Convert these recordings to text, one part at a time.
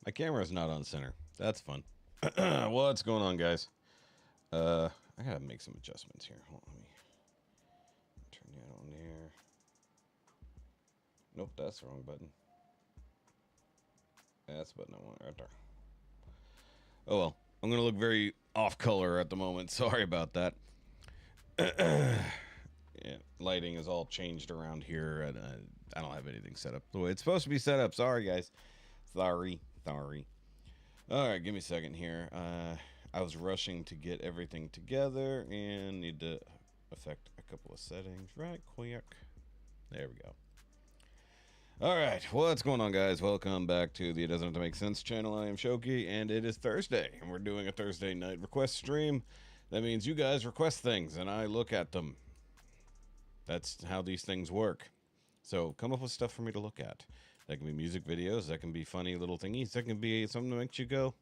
My camera's not on center. That's fun. What's going on, guys? I gotta make some adjustments here. Hold on, let me turn that on there. Nope, that's the wrong button. That's the button I want right there. Oh well, I'm gonna look very off color at the moment. Sorry about that. Yeah, lighting is all changed around here, and I don't have anything set up the way it's supposed to be set up. Sorry, guys. Sorry. All right, give me a second here. I was rushing to get everything together and need to affect a couple of settings right quick. There we go. All right, what's going on, guys? Welcome back to the It Doesn't Have to Make Sense channel. I am Shoki, and it is Thursday, and we're doing a Thursday night request stream. That means you guys request things, and I look at them. That's how these things work. So come up with stuff for me to look at. That can be music videos, that can be funny little thingies, that can be something that makes you go,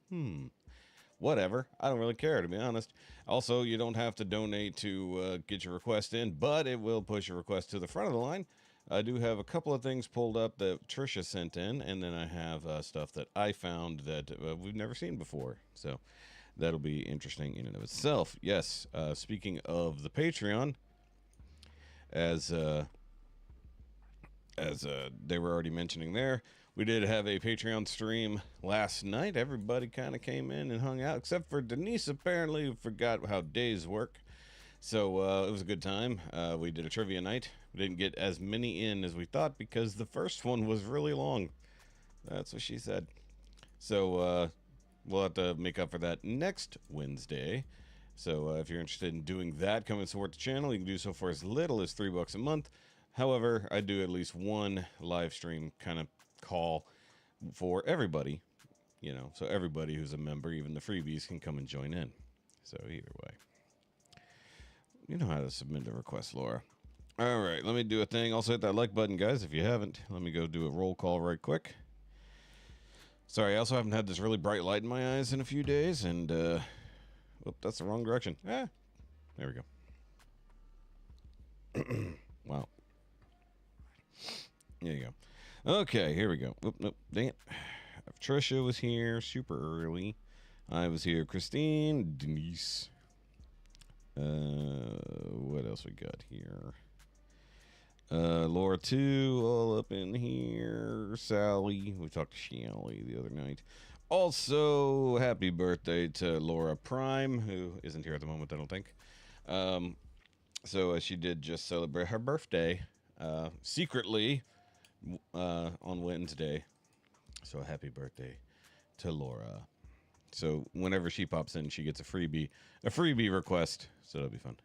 whatever. I don't really care, to be honest. Also, you don't have to donate to get your request in, but it will push your request to the front of the line. I do have a couple of things pulled up that Trisha sent in, and then I have stuff that I found that we've never seen before. So that'll be interesting in and of itself. Yes, speaking of the Patreon, as as they were already mentioning there, we did have a Patreon stream last night. Everybody kind of came in and hung out, except for Denise, apparently, who forgot how days work. So it was a good time. We did a trivia night. We didn't get as many in as we thought because the first one was really long. That's what she said. So we'll have to make up for that next Wednesday. So if you're interested in doing that, come and support the channel. You can do so for as little as $3 a month. However, I do at least one live stream kind of call for everybody, you know, so everybody who's a member, even the freebies, can come and join in. So either way, you know how to submit a request, Laura. All right, let me do a thing. Also hit that like button, guys, if you haven't. Let me go do a roll call right quick. Sorry, I also haven't had this really bright light in my eyes in a few days, and whoop, that's the wrong direction. There we go. Wow. There you go. Okay, here we go. Oop, nope, dang it. Trisha was here super early. I was here. Christine, Denise. What else we got here? Laura 2, all up in here. Sally. We talked to Shelly the other night. Also, happy birthday to Laura Prime, who isn't here at the moment, I don't think. So she did just celebrate her birthday secretly on Wednesday. So happy birthday to Laura. So whenever she pops in, she gets a freebie request. So that'll be fun.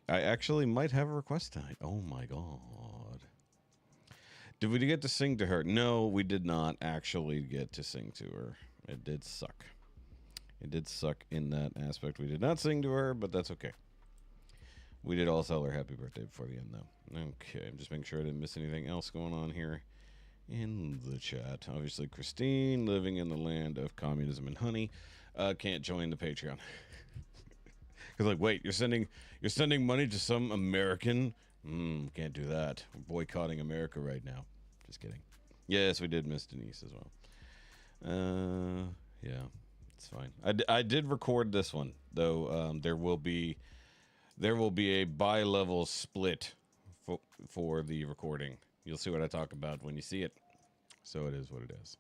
I actually might have a request tonight. Oh my god. Did we get to sing to her? No, we did not actually get to sing to her. It did suck. It did suck in that aspect. We did not sing to her, but that's okay. We did all tell her happy birthday before the end, though. Okay, I'm just making sure I didn't miss anything else going on here in the chat. Obviously, Christine, living in the land of communism and honey, can't join the Patreon. Because, like, wait, you're sending money to some American? Can't do that. We're boycotting America right now. Just kidding. Yes, we did miss Denise as well. Yeah, it's fine. I did record this one, though. There will be a bi-level split for the recording. You'll see what I talk about when you see it. So it is what it is.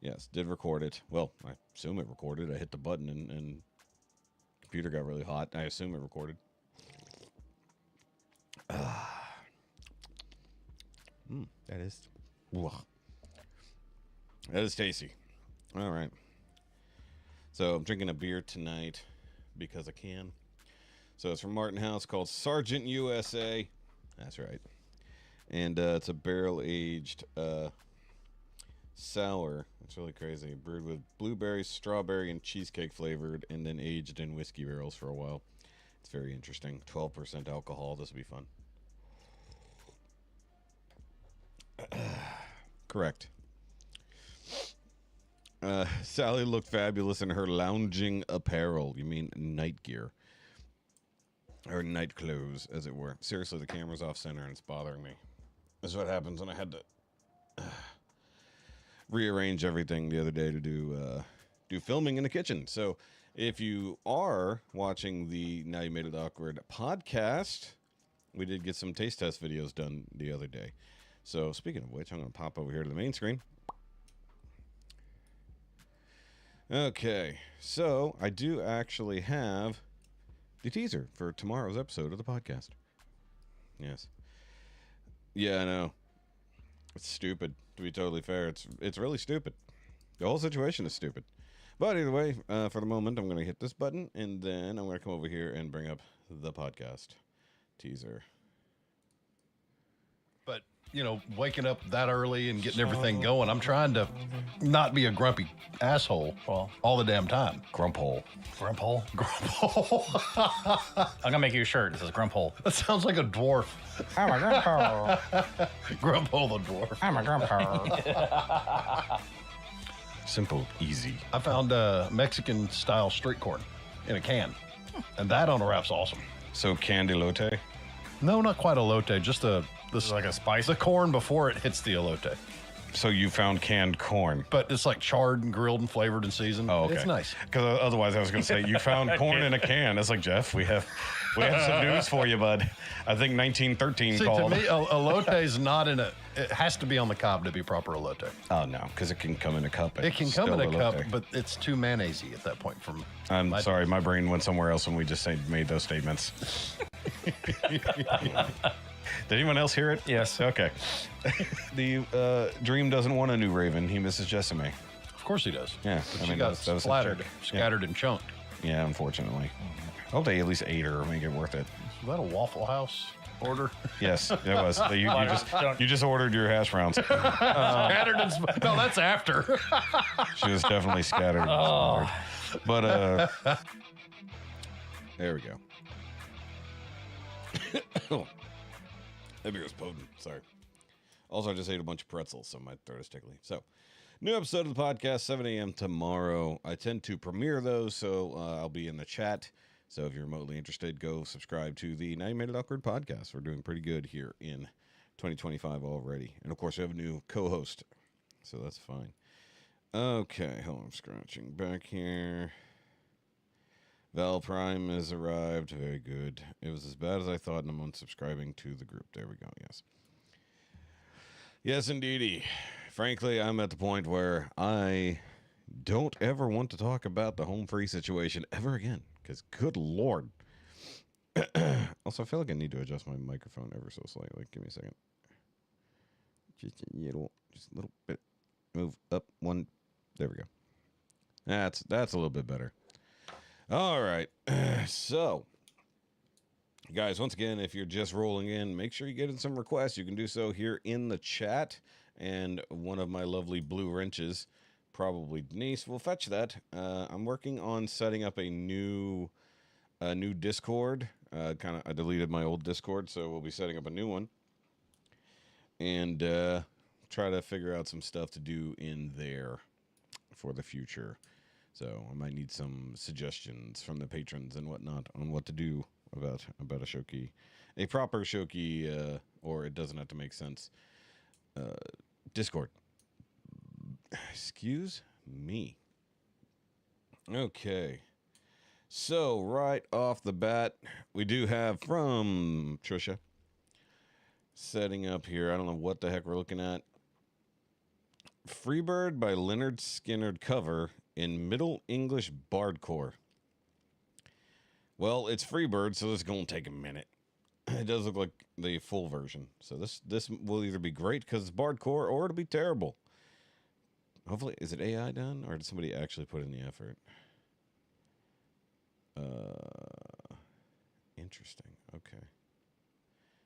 Yes, did record it. Well, I assume it recorded. I hit the button and computer got really hot. I assume it recorded. That is tasty. All right. So I'm drinking a beer tonight because I can. So it's from Martin House, called Sergeant USA. That's right. And it's a barrel-aged sour. It's really crazy. Brewed with blueberry, strawberry, and cheesecake flavored, and then aged in whiskey barrels for a while. It's very interesting. 12% alcohol. This will be fun. Correct. Sally looked fabulous in her lounging apparel. You mean night gear. Or night clothes, as it were. Seriously, the camera's off center and it's bothering me. This is what happens when I had to rearrange everything the other day to do filming in the kitchen. So if you are watching the Now You Made It Awkward podcast, we did get some taste test videos done the other day. So speaking of which, I'm going to pop over here to the main screen. Okay, so I do actually have the teaser for tomorrow's episode of the podcast. Yes. Yeah, I know. It's stupid, to be totally fair. It's really stupid. The whole situation is stupid. But either way, for the moment, I'm going to hit this button, and then I'm going to come over here and bring up the podcast teaser. But, you know, waking up that early and getting everything going, I'm trying to not be a grumpy asshole all the damn time. Grumphole. Grumphole? Grumphole. I'm gonna make you a shirt that says Grumphole. That sounds like a dwarf. I'm a Grumphole. Grumphole the dwarf. I'm a Grumphole. Simple, easy. I found Mexican-style street corn in a can, and that on a wrap's awesome. So canned elote? No, not quite elote, just This is like a spice. the corn before it hits the elote. So you found canned corn. But it's like charred and grilled and flavored and seasoned. Oh, okay. It's nice. Because otherwise I was going to say, you found corn in a can. It's like, Jeff, we have We have some news for you, bud. I think 1913 See, called. to me, elote is not in a. It has to be on the cob to be proper elote. Oh no, because it can come in a cup. It can come in a still cup, elote. but it's too mayonnaisey at that point. I'm sorry, my brain went somewhere else when we just made those statements. Did anyone else hear it? Yes. Okay. The Dream doesn't want a new Raven. He misses Jessime. Of course he does. Yeah, But she got that was a splattered, joke. scattered, and chunked. Yeah, unfortunately. I hope they at least ate her, make it worth it. Is that a Waffle House order? Yes, it was. You just ordered your hash browns. Scattered and no, that's after. She was definitely scattered. And splattered. But there we go. That beer was potent. Sorry. Also, I just ate a bunch of pretzels, so my throat is tickly. So, new episode of the podcast, 7 a.m. tomorrow. I tend to premiere those, so I'll be in the chat. So if you're remotely interested, go subscribe to the 90 Minute Awkward podcast. We're doing pretty good here in 2025 already. And, of course, we have a new co-host, so that's fine. Okay, hold on, I'm scratching back here. Val Prime has arrived. Very good. It was as bad as I thought, and I'm unsubscribing to the group. There we go, yes. Yes, indeedy. Frankly, I'm at the point where I don't ever want to talk about the home free situation ever again, because good Lord. Also, I feel like I need to adjust my microphone ever so slightly. Give me a second. Just a little bit. Move up one. There we go. That's a little bit better. All right. So, guys, once again, if you're just rolling in, make sure you get in some requests. You can do so here in the chat. And one of my lovely blue wrenches, probably Denise, will fetch that. I'm working on setting up a new Discord. I deleted my old Discord, so we'll be setting up a new one. And try to figure out some stuff to do in there for the future. So I might need some suggestions from the patrons and whatnot on what to do about a Shoki. A proper Shoki, or it doesn't have to make sense, Discord. Excuse me. Okay. So right off the bat, we do have from Trisha setting up here. I don't know what the heck we're looking at. Freebird by Leonard Skinner cover in Middle English Bardcore. Well, it's Freebird, so this is going to take a minute. It does look like the full version. So this will either be great because it's Bardcore or it'll be terrible. Hopefully, is it AI done or did somebody actually put in the effort? Interesting. Okay.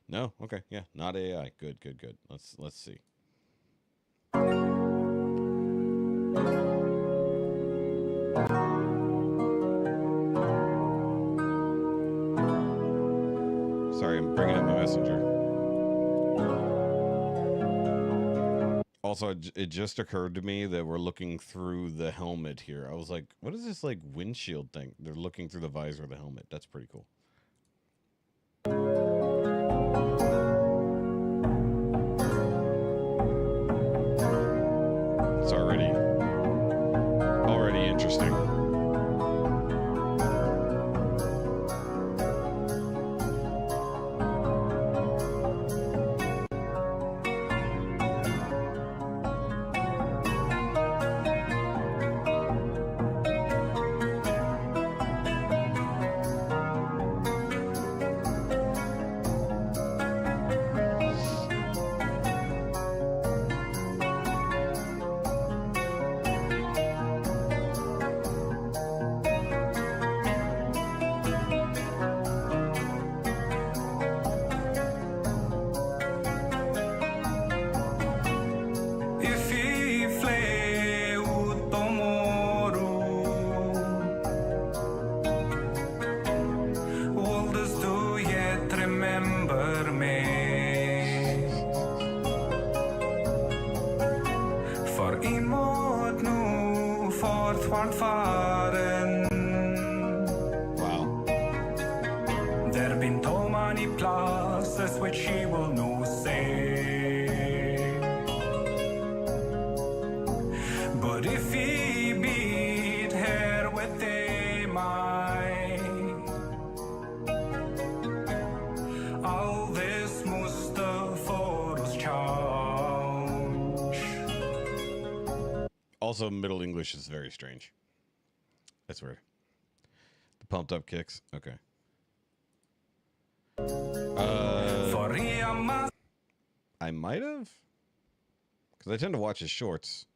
No? Okay. Yeah, not AI. Good. Let's see. Sorry, I'm bringing up my messenger. Also, it just occurred to me that we're looking through the helmet here. I was like, what is this, like, windshield thing? They're looking through the visor of the helmet. That's pretty cool. It's already interesting. Wow. There been so many places which she will no say. But if he beat her with a might, Also, Middle English is very strange. That's weird. The pumped up kicks. Okay. I might have, because I tend to watch his shorts.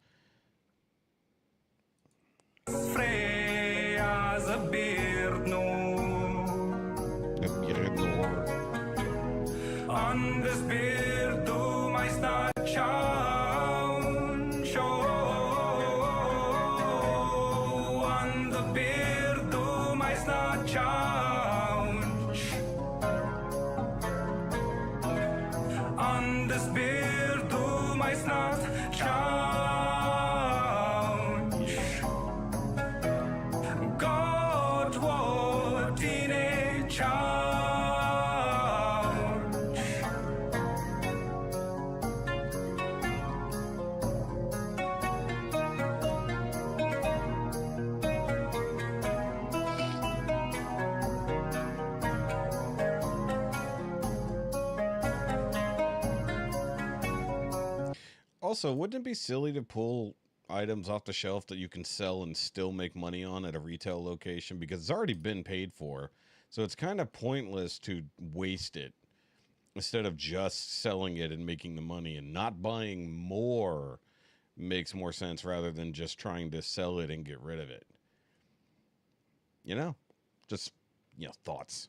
Also, wouldn't it be silly to pull items off the shelf that you can sell and still make money on at a retail location because it's already been paid for? So it's kind of pointless to waste it instead of just selling it and making the money, and not buying more makes more sense rather than just trying to sell it and get rid of it. You know, just, thoughts.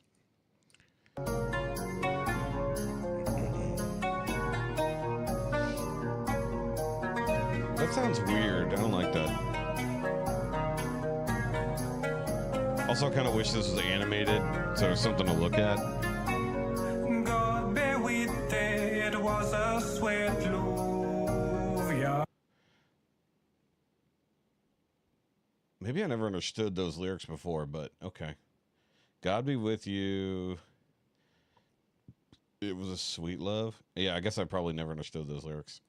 That sounds weird. I don't like that. Also, I kind of wish this was animated, so there's something to look at. God be with thee, it was a sweet love, yeah. Maybe I never understood those lyrics before, but okay. God be with you. It was a sweet love. Yeah, I guess I probably never understood those lyrics.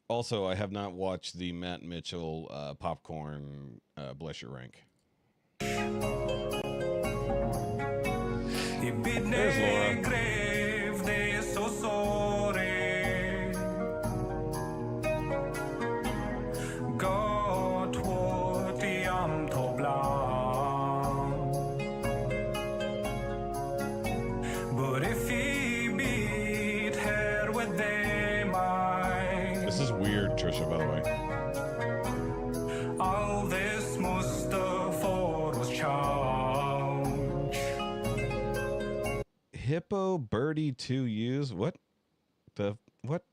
Also, I have not watched the Matt Mitchell popcorn Bless Your Rank. There's Laura. Trisha, by the way. All this Mustafa was charged. Hippo Birdie 2 U's. What? What?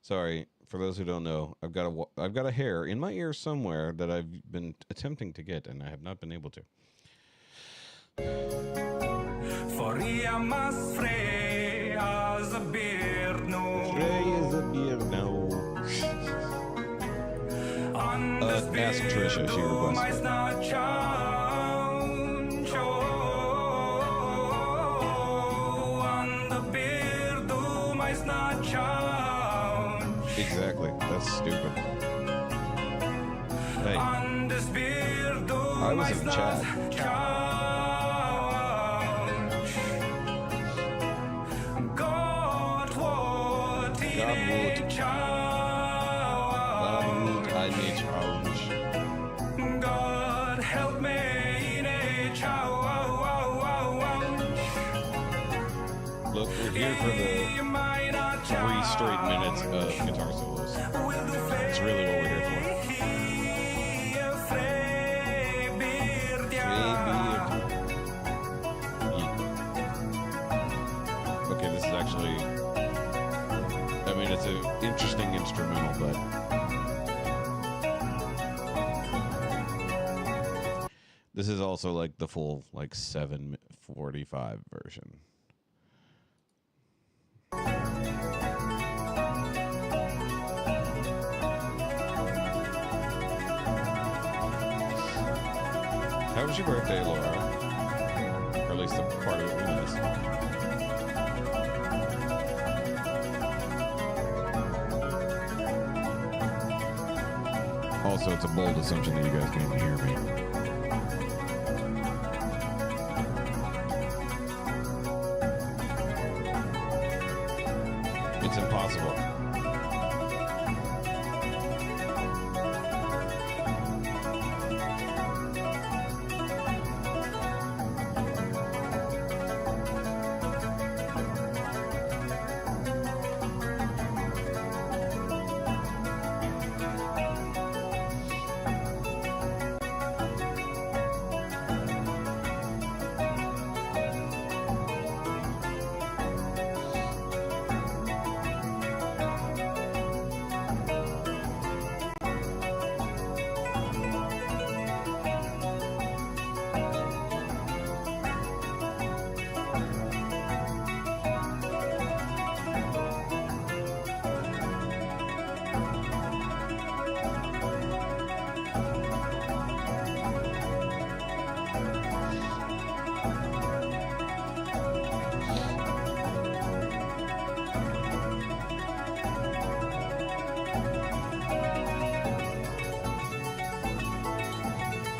Sorry, for those who don't know, I've got a hair in my ear somewhere that I've been attempting to get, and I have not been able to. For I must free as a beard no. Free as a beard no. Ask Trisha, she requested it. Exactly, that's stupid. Hey, I was in chat. I.D.H.T.M.S. God help me in a Look, we're here for the 3 straight minutes of guitar solos. That's really what we're here for. Okay, this is actually, I mean, it's an interesting instrumental, but this is also like the full, like 7:45 version. How was your birthday, Laura? Or at least the part of it we missed. Also, it's a bold assumption that you guys can't even hear me. It's impossible.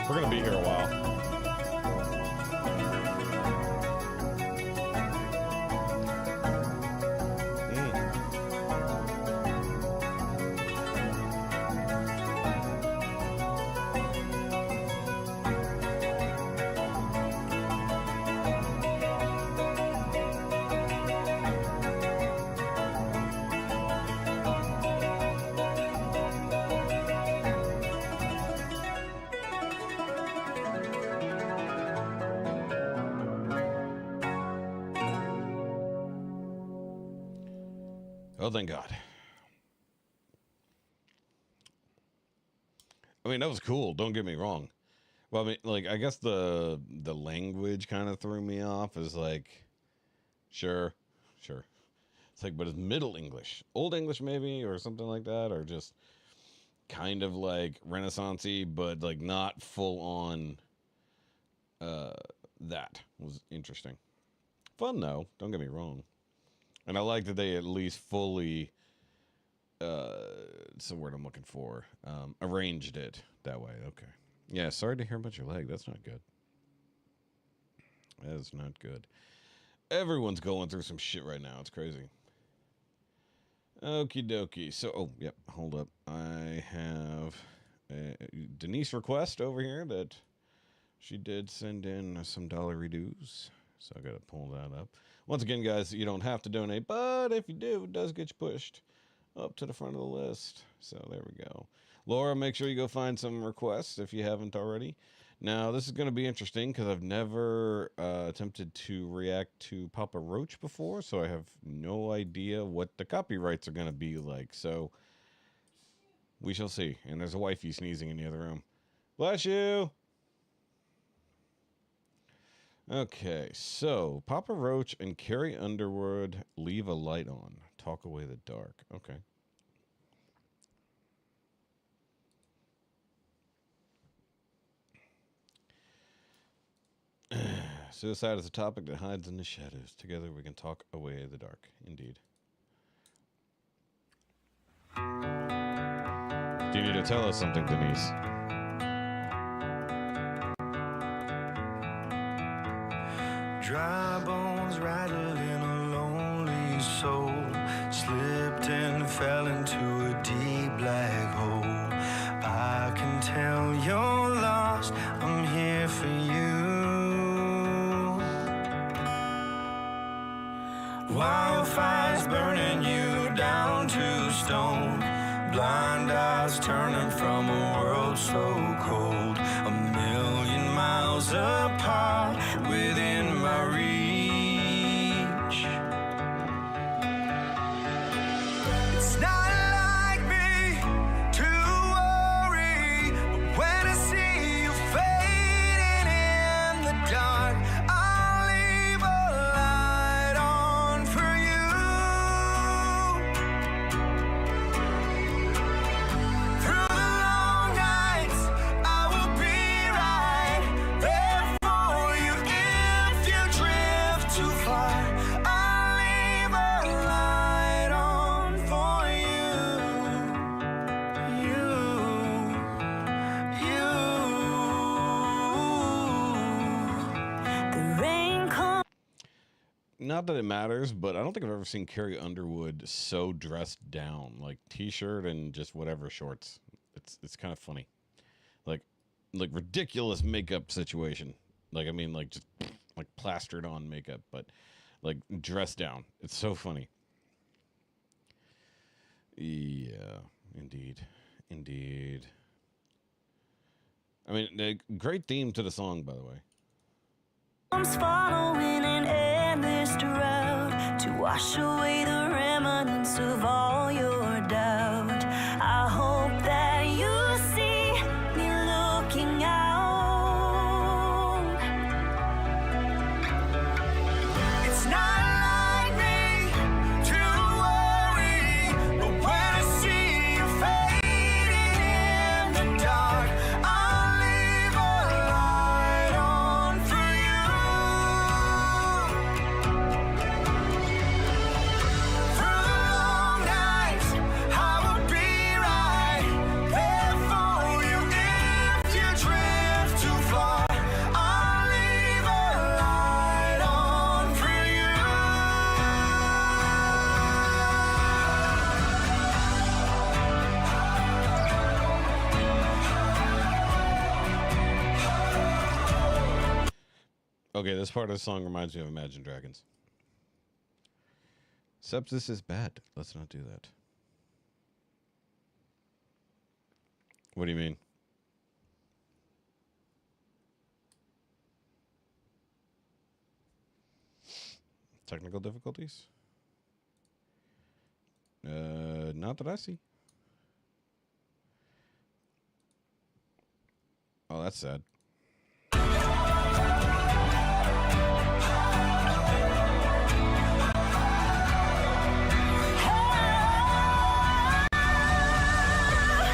We're gonna be here a while. Oh, thank God. I mean, that was cool. Don't get me wrong. Well, I mean, like, I guess the language kind of threw me off. Is like, sure. It's like, but it's Middle English, Old English maybe, or something like that, or just kind of like Renaissance-y, but like not full on. That was interesting. Fun though. Don't get me wrong. And I like that they at least fully, it's the word I'm looking for, arranged it that way. Okay. Yeah, sorry to hear about your leg. That's not good. That is not good. Everyone's going through some shit right now. It's crazy. Okie dokie. So, oh, yep, hold up. I have a Denise request over here that she did send in some dollary dues. So I got to pull that up. Once again, guys, you don't have to donate, but if you do, it does get you pushed up to the front of the list. So there we go. Laura, make sure you go find some requests if you haven't already. Now, this is going to be interesting because I've never attempted to react to Papa Roach before, so I have no idea what the copyrights are going to be like. So we shall see. And there's a wifey sneezing in the other room. Bless you. Okay, so Papa Roach and Carrie Underwood, Leave a Light On. Talk Away the Dark. Okay. Suicide is a topic that hides in the shadows. Together we can talk away the dark. Indeed. Do you need to tell us something, Denise? Dry bones rattling a lonely soul, slipped and fell into a deep black hole. I can tell you're lost, I'm here for you. Wildfires burning you down to stone, blind eyes turning from a world so cold, a million miles apart within my reach. It's not like me to worry, but when I see you fading in the dark, I'll leave a light on for you. Through the long nights, I will be right there for not that it matters, but I don't think I've ever seen Carrie Underwood so dressed down, like t-shirt and just whatever shorts. It's kind of funny, like ridiculous makeup situation. Like I mean, like just like plastered on makeup, but like dressed down. It's so funny. Yeah, indeed, indeed. I mean, a great theme to the song, by the way. Following an endless drought to wash away the remnants of all your doubt. I hope that you see me looking out. It's not like me to worry, but when I see you fading in the dark, I'll leave a light on for you. Through the long nights, I will be right there for you. If you drift too far, I'll leave a light on for you. Okay, this part of the song reminds me of Imagine Dragons. Sepsis is bad. Let's not do that. What do you mean? Technical difficulties? Not that I see. Oh, that's sad.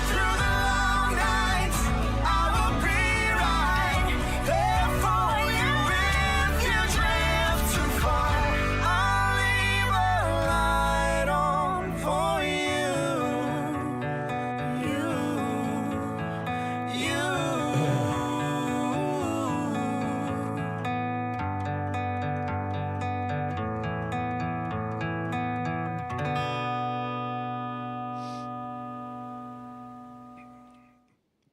Through the long nights, I will be right there for you. If you drift too far, I'll leave a light on for you. You.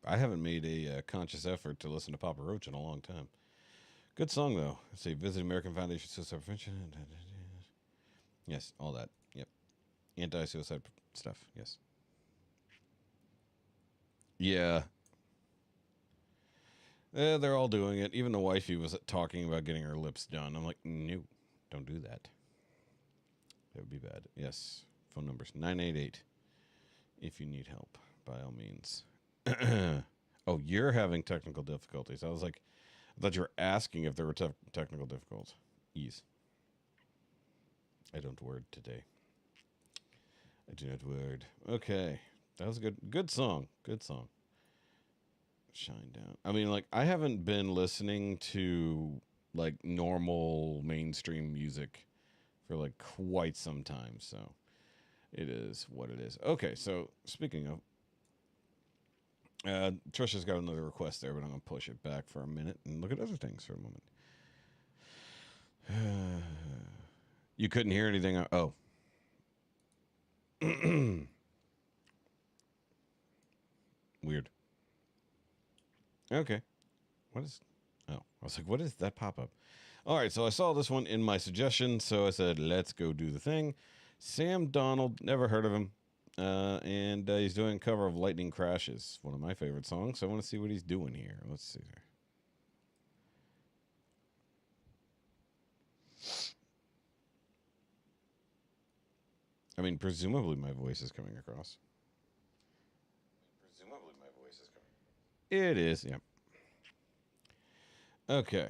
I haven't made a conscious effort to listen to Papa Roach in a long time. Good song, though. Let's see. Visit American Foundation Suicide Prevention. Yes, all that. Yep. Anti-suicide stuff. Yes. Yeah. They're all doing it. Even the wifey was talking about getting her lips done. I'm like, no, don't do that. That would be bad. Yes. Phone numbers 988 if you need help, by all means. Oh, you're having technical difficulties. I was like, I thought you were asking if there were technical difficulties. I don't word today. I do not word. Okay. That was a good song. Good song. Shine Down. I mean, like, I haven't been listening to, like, normal mainstream music for, like, quite some time, so it is what it is. Okay, so, speaking of, Trisha's got another request there, but I'm going to push it back for a minute and look at other things for a moment. You couldn't hear anything? Oh. Weird. Okay. What is... Oh, I was like, what is that pop-up? All right, so I saw this one in my suggestion, so I said, let's go do the thing. Sam Donald, never heard of him. And he's doing a cover of Lightning Crashes, one of my favorite songs. So I want to see what he's doing here. Let's see there. I mean, presumably my voice is coming across. It is, yep. Okay.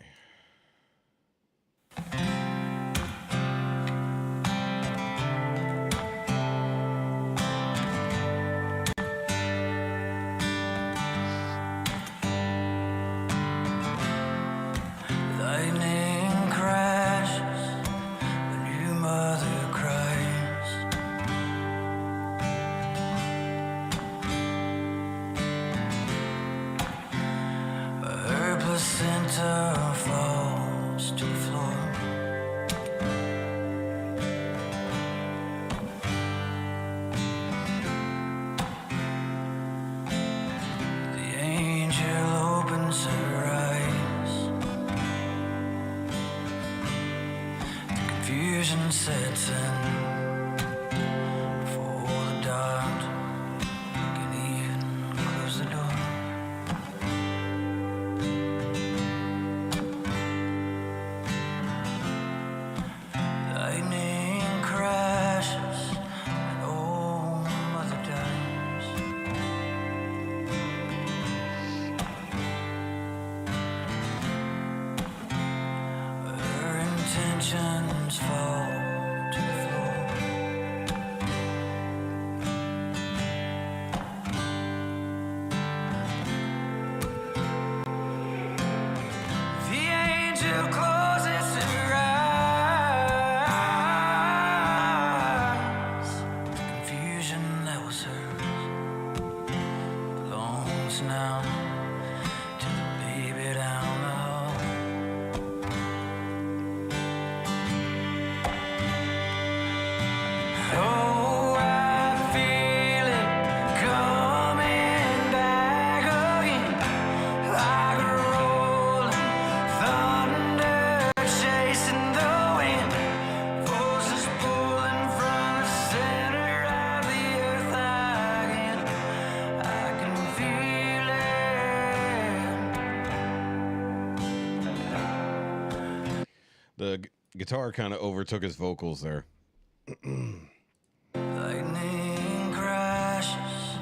Lightning crashes when your mother cries. Her placenta falls to the floor. confusion sets in before the dark can even close the door. Lightning crashes and old mother dies. Her intentions fall to the floor. The angel closes her eyes. The confusion that was hers belongs now to the baby down the hall. Oh, I feel it coming back again, like a rolling thunder chasing the wind. Forces pulling from the center of the earth again. I can feel it. The guitar kind of overtook his vocals there. Lightning crashes,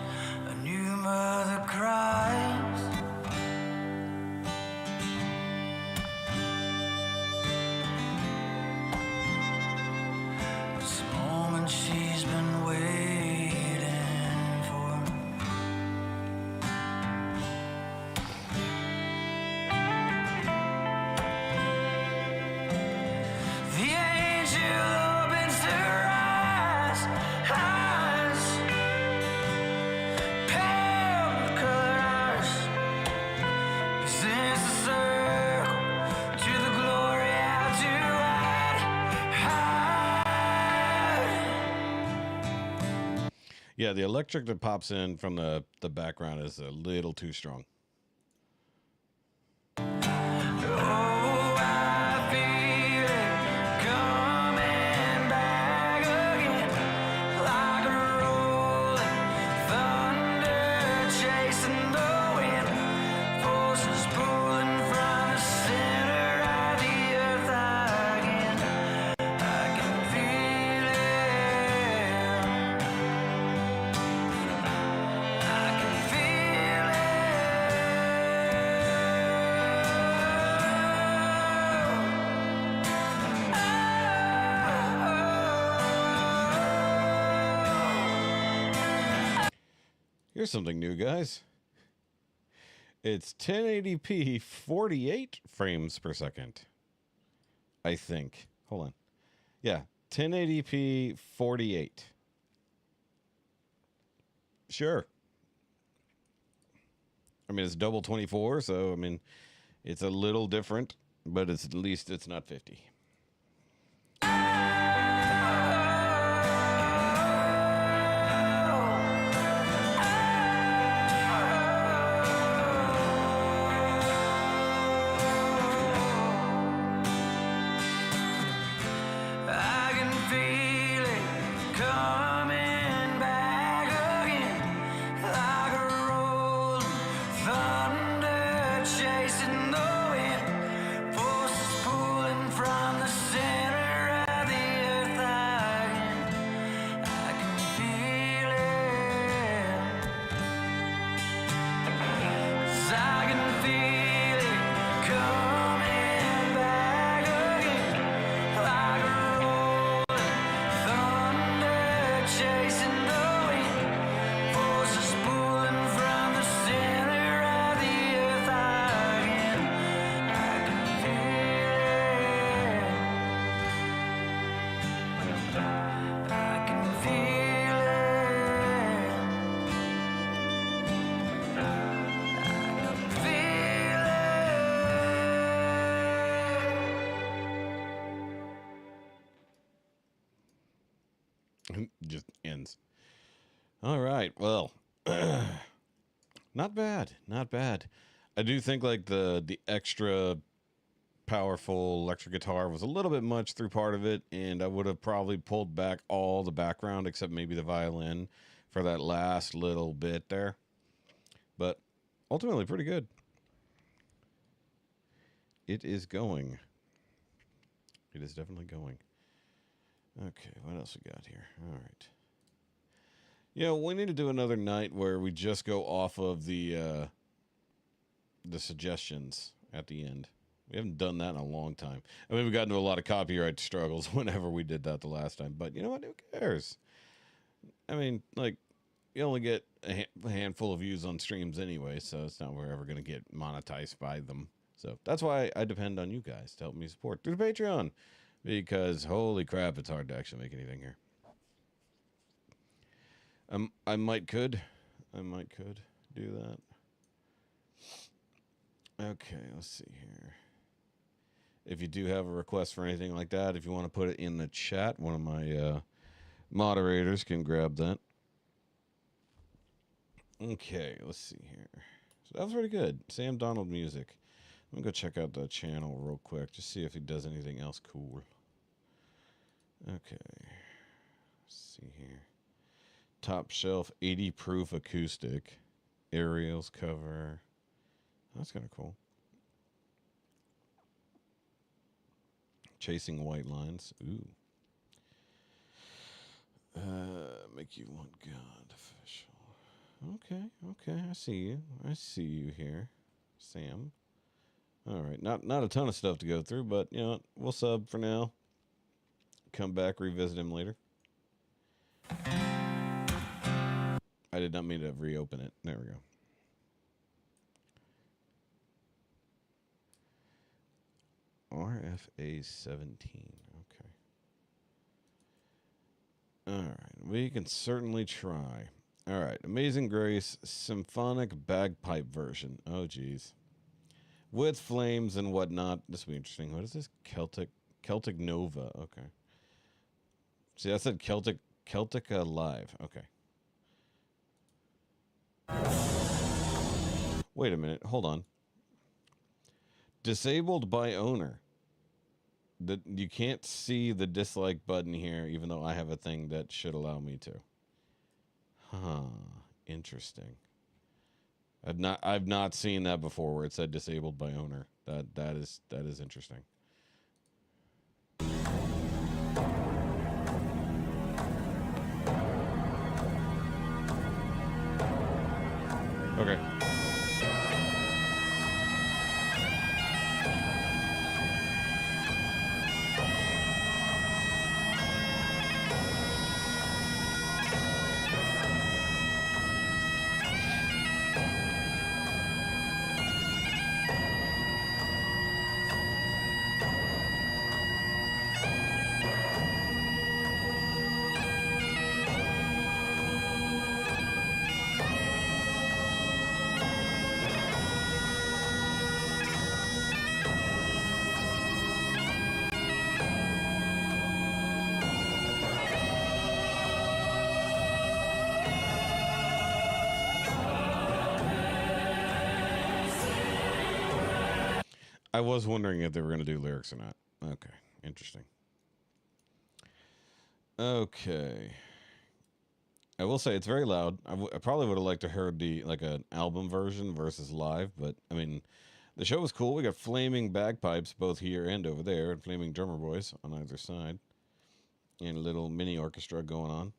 a new mother cries. This moment she's been waiting for. The angel opens her eyes, pale colors, presents a circle to the glory out to hide. Yeah, the electric that pops in from the background is a little too strong. Oh, I feel it coming back again, like a rolling thunder chasing the wind. Forces pulling from the center of the earth again. I can feel it. I can feel it. Here's something new, guys. It's 1080p 48 frames per second. I think. Hold on. Yeah, 1080p 48. Sure. I mean, it's double 24, so I mean, it's a little different, but it's at least it's not 50. I can feel it coming back again, like a rolling thunder chasing the wind. Forces pulling from the center of the earth again. I can feel it. 'Cause I can feel it coming back again, like a rolling thunder chasing the wind. Forces pulling from the center of the earth again. I can feel it. I can feel it. Just ends. All right. Well, not bad. Not bad. I do think like the extra powerful electric guitar was a little bit much through part of it, and I would have probably pulled back all the background except maybe the violin for that last little bit there. But ultimately, pretty good. It is going. It is definitely going. Okay, what else we got here? All right. Yeah, we need to do another night where we just go off of the suggestions at the end. We haven't done that in a long time. I mean, we got into a lot of copyright struggles whenever we did that the last time. But you know what? Who cares? I mean, like, you only get a handful of views on streams anyway, so it's not we're ever going to get monetized by them. So that's why I depend on you guys to help me support through the Patreon. Because, holy crap, it's hard to actually make anything here. I might could do that. Okay, let's see here. If you do have a request for anything like that, if you want to put it in the chat, one of my moderators can grab that. Okay, let's see here. So that was pretty good. Sam Donald Music. I'm going to go check out the channel real quick, just see if he does anything else cool. Okay. Let's see here. Top shelf 80 proof acoustic. Ariel's cover. That's kind of cool. Chasing White Lines. Ooh. Make You Want God official. Okay. I see you here, Sam. All right. Not a ton of stuff to go through, but you know, we'll sub for now. Come back, revisit him later. I did not mean to reopen it. There we go. RFA 17. Okay. All right. We can certainly try. All right. Amazing Grace symphonic bagpipe version. Oh, geez. With flames and whatnot. This will be interesting. What is this? Celtic Nova. Okay. See, I said Celtica Live. Okay. Wait a minute. Hold on. Disabled by owner. You can't see the dislike button here, even though I have a thing that should allow me to. Huh. Interesting. I've not seen that before where it said disabled by owner. That is interesting. Okay. I was wondering if they were going to do lyrics or not. Okay, interesting. Okay. I will say it's very loud. I probably would have liked to heard an album version versus live, but I mean, the show was cool. We got flaming bagpipes both here and over there, and flaming drummer boys on either side, and a little mini orchestra going on.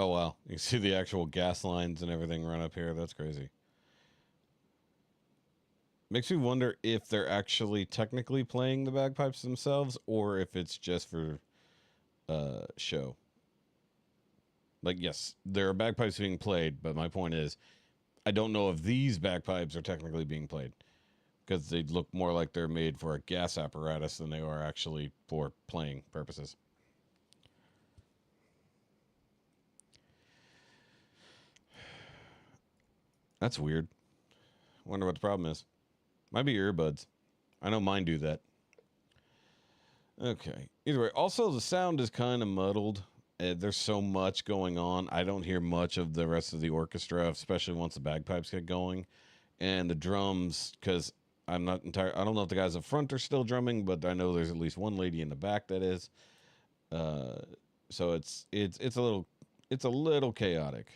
Oh wow, you see the actual gas lines and everything run up here. That's crazy. Makes me wonder if they're actually technically playing the bagpipes themselves or if it's just for show. Like, yes, there are bagpipes being played, but my point is, I don't know if these bagpipes are technically being played because they look more like they're made for a gas apparatus than they are actually for playing purposes. That's weird. Wonder what the problem is. Might be your earbuds. I know mine do that. Okay. Either way, also the sound is kind of muddled. There's so much going on. I don't hear much of the rest of the orchestra, especially once the bagpipes get going, and the drums. Because I'm not entire. I don't know if the guys up front are still drumming, but I know there's at least one lady in the back that is. So it's a little chaotic.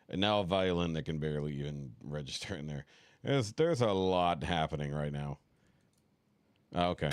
And now a violin that can barely even register in there. There's a lot happening right now. Oh, okay.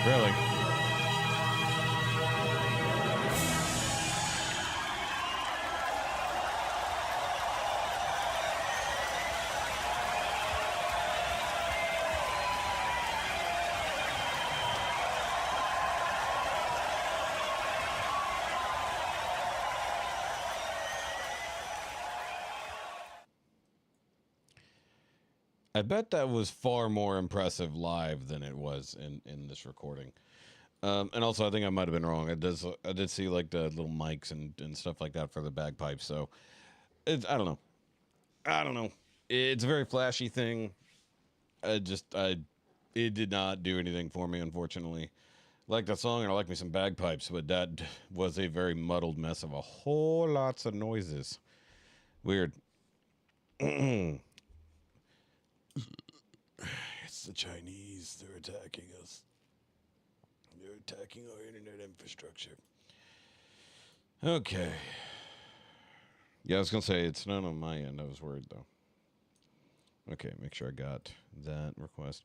Really? I bet that was far more impressive live than it was in this recording. And also, I think I might have been wrong. I did see like the little mics and stuff like that for the bagpipes. So I don't know. I don't know. It's a very flashy thing. It did not do anything for me, unfortunately. I like that song and I like me some bagpipes, but that was a very muddled mess of a whole lots of noises. Weird. It's the Chinese. They're attacking us. They're attacking our internet infrastructure. Okay. Yeah, I was going to say, it's not on my end. I was worried, though. Okay, make sure I got that request.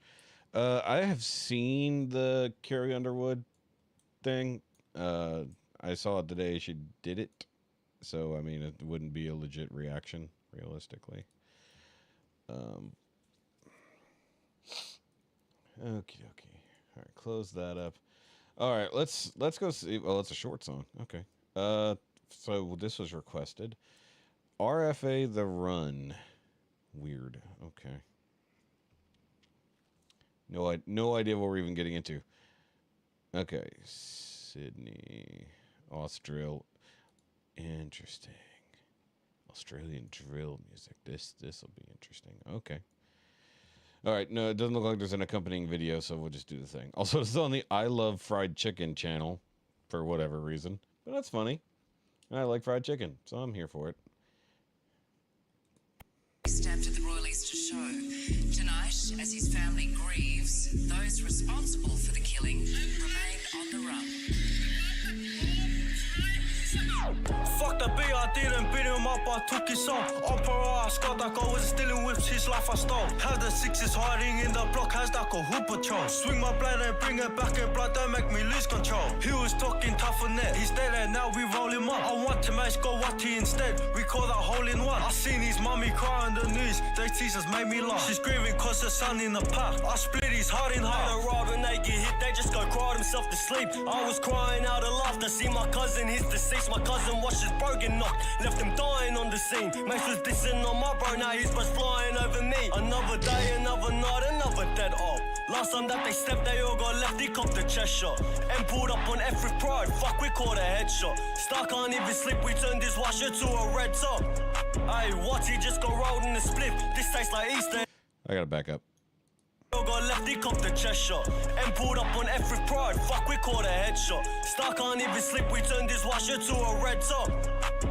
I have seen the Carrie Underwood thing. I saw it today. She did it. So, I mean, it wouldn't be a legit reaction, realistically. Okie dokie. All right, close that up. All right, let's go see. Well, it's a short song. Okay. So this was requested. RFA The Run. Weird. Okay. No idea what we're even getting into. Okay, Sydney, Australia. Interesting. Australian drill music. This will be interesting. Okay. All right, no, it doesn't look like there's an accompanying video, so we'll just do the thing. Also, this is on the I Love Fried Chicken channel, for whatever reason. But that's funny. And I like fried chicken, so I'm here for it. Stabbed at the Royal Easter Show. Tonight, as his family grieves, those responsible for the killing remain on the run. Fuck the beat, I didn't beat him up, I took his song. On parole, I scored like I was stealing whips, his life I stole. Have the sixes hiding in the block, has like a hoop patrol. Swing my blade and bring it back in blood, don't make me lose control. He was talking tough on net, he's dead and now we roll him up. I want to match, go Watty instead, we call that hole in one. I seen his mummy cry on the news, they teasers made me laugh. She's grieving cause her son in the pack, I split his heart in half. They ride when they get hit, they just go cry themselves to sleep. I was crying out of laughter, see my cousin, he's deceased. My cousin watched his broken knocked, left him dying on the scene. Max was dissing on my bro, now his butt's flying over me. Another day, another night, another dead op. Last time that they stepped, they all got left, he copped a chest shot. And pulled up on F with pride, fuck, we caught a headshot. Star can't even sleep, we turned his washer to a red top. Hey, what, he just got rolled in the split, this tastes like Easter. I gotta back up. Got left, he copped a chest shot. And pulled up on F with pride, fuck, we caught a headshot. Star can't even sleep, we turned his washer to a red top.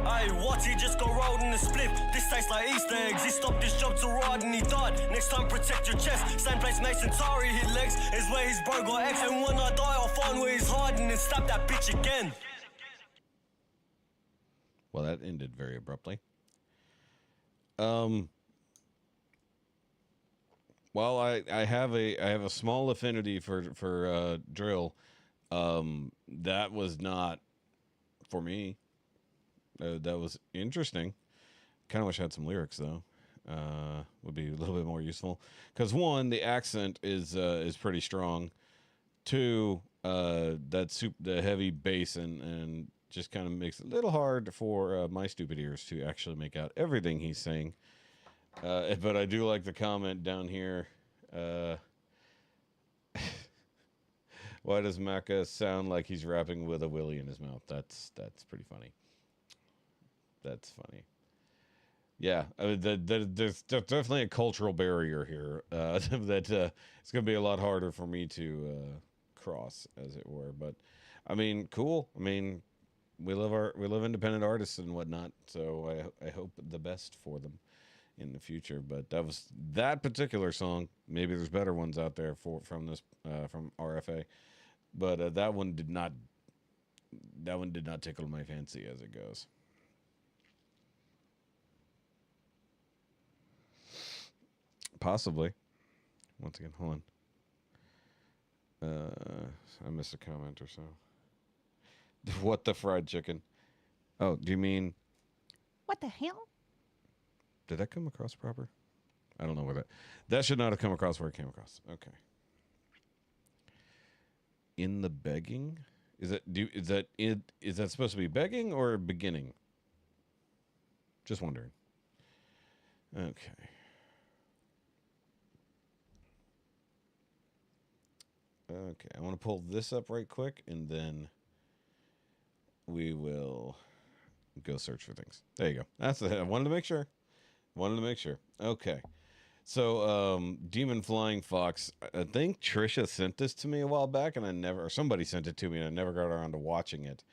Hey, what, he just got rolled in the split, this tastes like Easter eggs. He stopped his job to ride and he died. Next time protect your chest, same place Mason Tari hit legs, is where his bro got X. And when I die I'll find where he's hiding and stab that bitch again. Well, that ended very abruptly. Well, I have a small affinity for drill. That was not for me. That was interesting. Kind of wish I had some lyrics though. Would be a little bit more useful. Because one, the accent is pretty strong. Two, the heavy bass and just kind of makes it a little hard for my stupid ears to actually make out everything he's saying. But I do like the comment down here. Why does Macca sound like he's rapping with a willy in his mouth? That's pretty funny. That's funny. Yeah, I mean, there's definitely a cultural barrier here that it's going to be a lot harder for me to cross, as it were. But I mean, cool. I mean, we love independent artists and whatnot. So I hope the best for them in the future. But that was that particular song. Maybe there's better ones out there from RFA, but that one did not tickle my fancy as it goes. Possibly. Once again, hold on. I missed a comment or so. What the fried chicken? Oh, do you mean? What the hell? Did that come across proper? I don't know where that should not have come across where it came across. Okay. In the begging? Is that supposed to be begging or beginning? Just wondering. Okay. Okay, I want to pull this up right quick, and then we will go search for things. There you go. That's it. I wanted to make sure. Okay. So, Demon Flying Fox, I think Trisha sent this to me a while back, and or somebody sent it to me, and I never got around to watching it.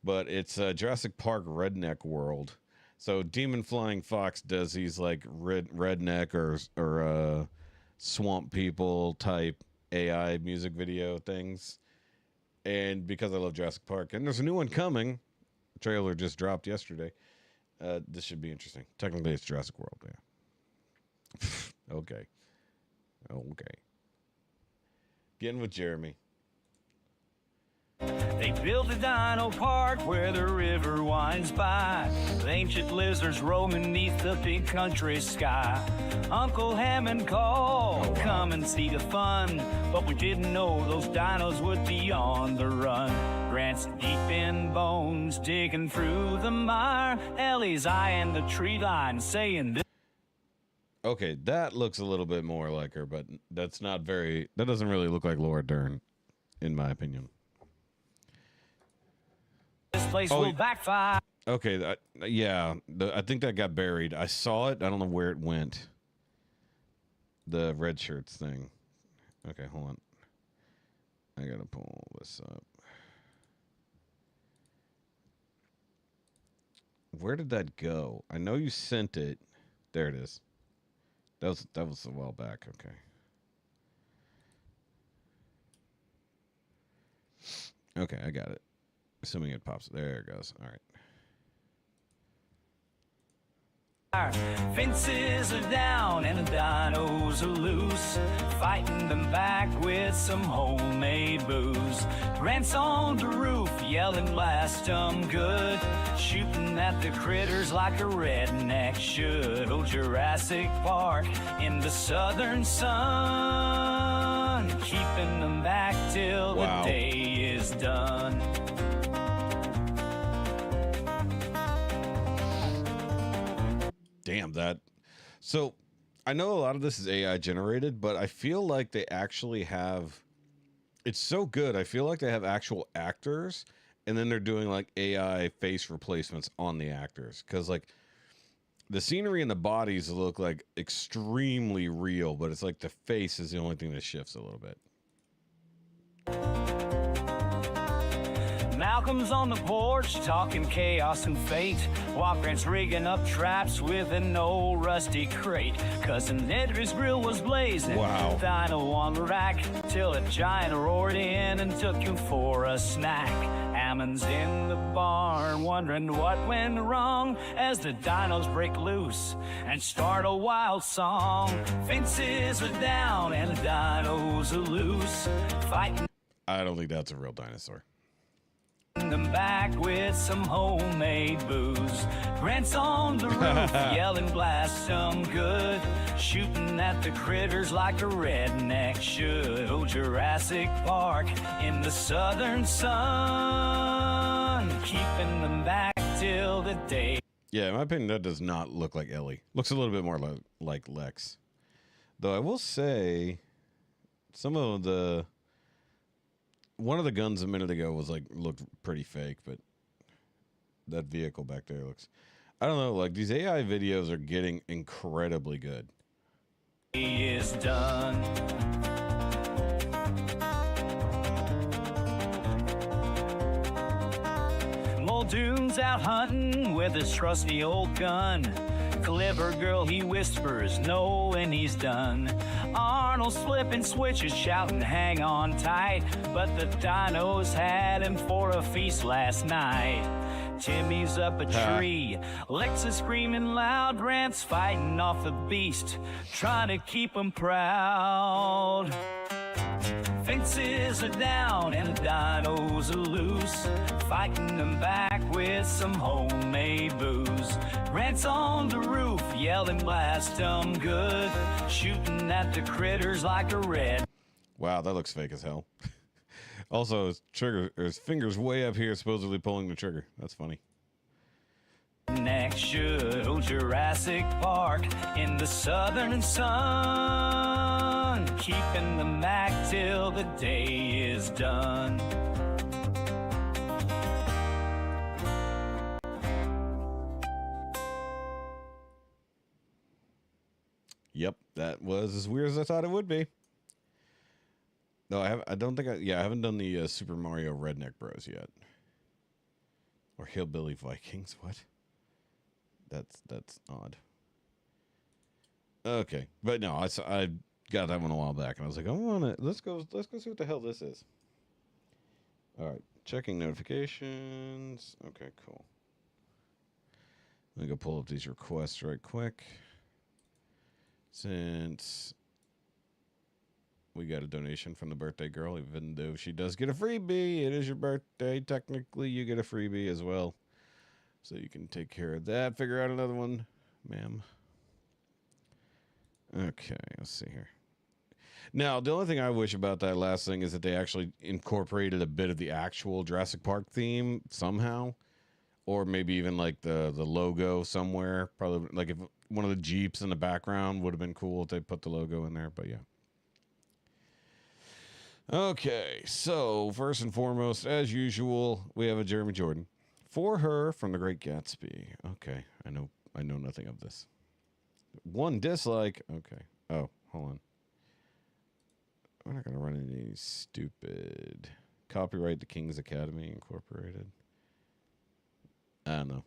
But it's Jurassic Park Redneck World. So, Demon Flying Fox does these, like, redneck or swamp people type AI music video things. And because I love Jurassic Park, and there's a new one coming, the trailer just dropped yesterday. This should be interesting. Technically, it's Jurassic World, yeah. Okay. Getting with Jeremy. They built a dino park where the river winds by, with ancient lizards roaming neath the big country sky. Uncle Hammond called, come and see the fun, but we didn't know those dinos would be on the run. Grant's deep in bones, digging through the mire. Ellie's eyeing the tree line, saying this. Okay, that looks a little bit more like her, but that doesn't really look like Laura Dern, in my opinion. This place will backfire. Okay, I think that got buried. I saw it. I don't know where it went. The red shirts thing. Okay, hold on. I gotta pull this up. Where did that go? I know you sent it. There it is. That was a while back. Okay. Okay, I got it. Assuming it pops. There it goes. All right. Fences are down and the dinos are loose, fighting them back with some homemade booze. Grant's on the roof, yelling blast 'em good, shooting at the critters like a redneck should. Oh, Jurassic Park in the southern sun, keeping them back till Wow. the day is done. Damn that. So, I know a lot of this is AI generated, but I feel like they actually have. It's so good. I feel like they have actual actors, and then they're doing like AI face replacements on the actors. Because like the scenery and the bodies look like extremely real, but it's like the face is the only thing that shifts a little bit. Malcolm's on the porch talking chaos and fate, while Grant's rigging up traps with an old rusty crate. Cousin Edgar's grill was blazing, Wow. Dino on the rack, till a giant roared in and took him for a snack. Hammond's in the barn wondering what went wrong as the dinos break loose and start a wild song. Fences are down and the dinos are loose, fighting I don't think that's a real dinosaur. them back with some homemade booze. Grant's on the roof, yelling blast 'em good, shooting at the critters like a redneck should. Oh, Jurassic Park in the southern sun, keeping them back till the day. Yeah, in my opinion, that does not look like Ellie. Looks a little bit more like Lex. Though I will say, some of the one of the guns a minute ago was like looked pretty fake, but that vehicle back there looks. I don't know. Like these AI videos are getting incredibly good. He is done. Muldoon's out hunting with his trusty old gun. Clever girl, he whispers, knowing he's done. Arnold's flipping switches, shouting, hang on tight. But the dinos had him for a feast last night. Timmy's up a tree, Lex is screaming loud. Grant's fighting off the beast, trying to keep him proud. Fences are down and the dinos are loose, fighting them back with some homemade booze. Grant's on the roof, yelling blast 'em good, shooting at the critters like a red. Wow, that looks fake as hell. Also, his fingers way up here, supposedly pulling the trigger. That's funny. Next should, oh, Jurassic Park in the southern sun, keeping them back till the day is done. Yep, that was as weird as I thought it would be. No, I don't think I haven't done the Super Mario Redneck Bros yet. Or Hillbilly Vikings. What? That's odd. Okay, but no, I got that one a while back, and I was like, I want to let's go see what the hell this is. All right, checking notifications. Okay, cool. Let me go pull up these requests right quick. Since we got a donation from the birthday girl, even though she does get a freebie, it is your birthday. Technically, you get a freebie as well. So you can take care of that. Figure out another one, ma'am. Okay, let's see here. Now, the only thing I wish about that last thing is that they actually incorporated a bit of the actual Jurassic Park theme somehow. Or maybe even like the logo somewhere. Probably like if one of the Jeeps in the background would have been cool if they put the logo in there, but yeah. Okay, so first and foremost, as usual, we have a Jeremy Jordan. For Her from The Great Gatsby. Okay, I know nothing of this. One dislike. Okay. Oh, hold on. We're not gonna run into any stupid copyright the King's Academy Incorporated. I don't know.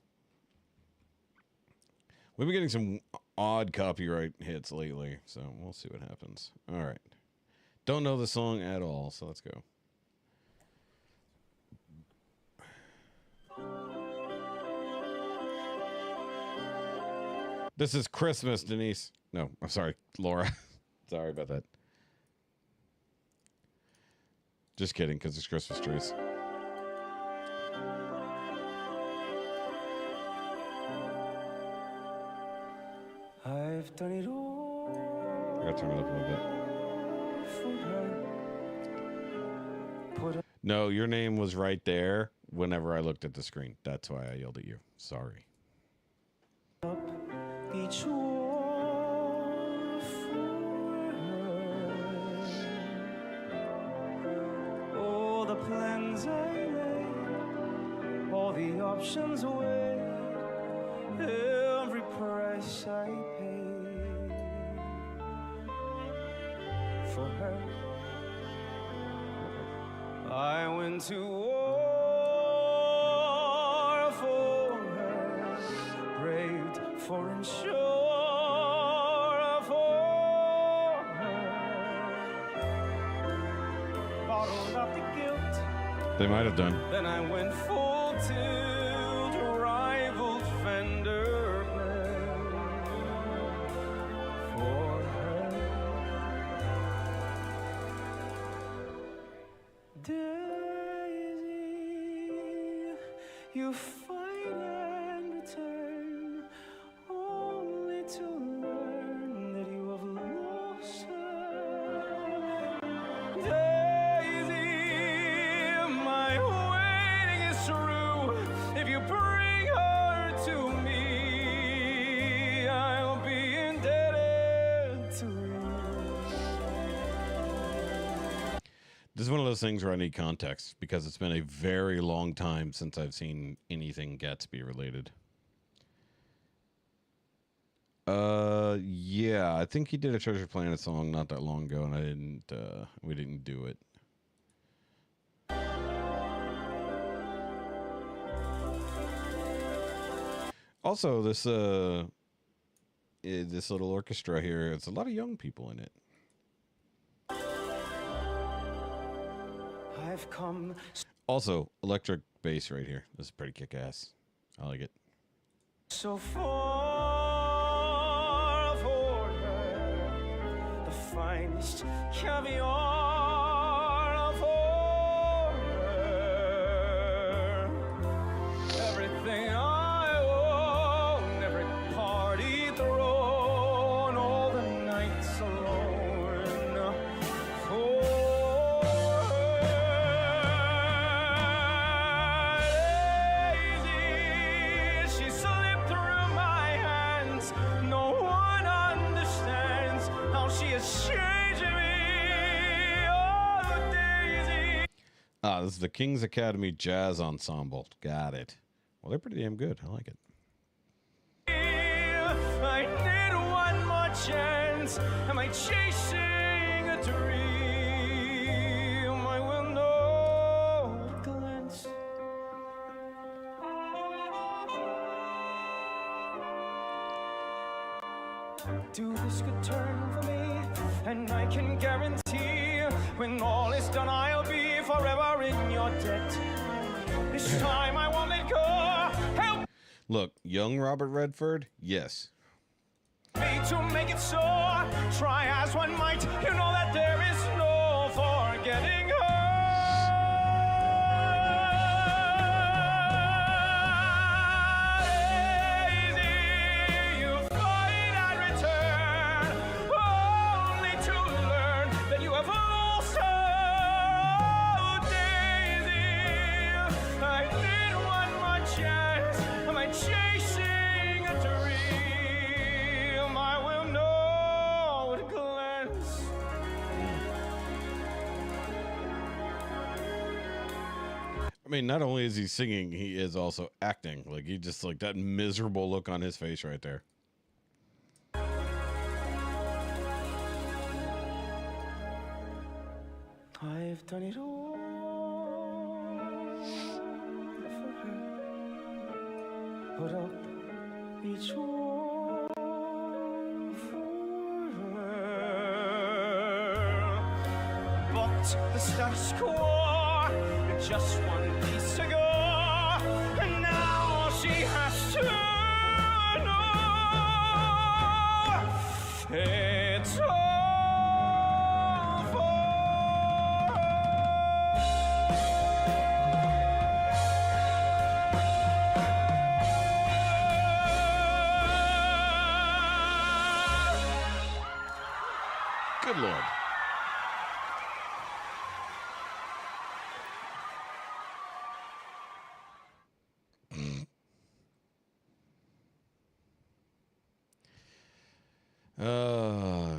We've been getting some odd copyright hits lately, so we'll see what happens. All right. Don't know the song at all, so let's go. This is Christmas, Denise. No, I'm sorry, Laura. Sorry about that. Just kidding, because it's Christmas trees. I've done it all. I gotta turn it up a little bit. For her. Put No, your name was right there whenever I looked at the screen. That's why I yelled at you. Sorry. up each war for her. All the plans I made, all the options weighed, every price I paid for her. I went to war for her, braved foreign shore for her, bottled up the guilt. They might have done. Then I went full tilt, rivaled fender for her. Daisy, you fight and return, only to learn that you have lost her. Daisy, my waiting is through. If you bring her to me, I'll be indebted to you. This is one of those things where I need context because it's been a very long time since I've seen anything Gatsby related. Yeah, I think he did a Treasure Planet song not that long ago, and we didn't do it. Also, this little orchestra here, it's a lot of young people in it. I've come Also, electric bass right here. This is pretty kick-ass. I like it. so far for her, the finest caviar for her. Everything I own, every party thrown, all the nights alone for Daisy, she slipped through my hands. No one understands how she is changing me. Oh, Daisy. Ah, this is the King's Academy Jazz Ensemble. Got it. Well, they're pretty damn good. I like it. I need one more chance. Am I chasing a dream? I will know at a glance. Do this good turn for me, and I can guarantee when all is done, I'll be forever in your debt. This time I won't let go. Help Look, young Robert Redford, yes. me to make it so. Try as one might, you know that there is no forgetting her. Daisy, you fight and return, only to learn that you have lost her. Daisy, I need one more chance. Am I chasing a dream? I will know at a glance. I mean, not only is he singing, he is also acting. Like, he just, like, that miserable look on his face right there. I've done it all for her. Put up each war kept the status quo. Just one piece to go, and now she has to know it's over. Good Lord.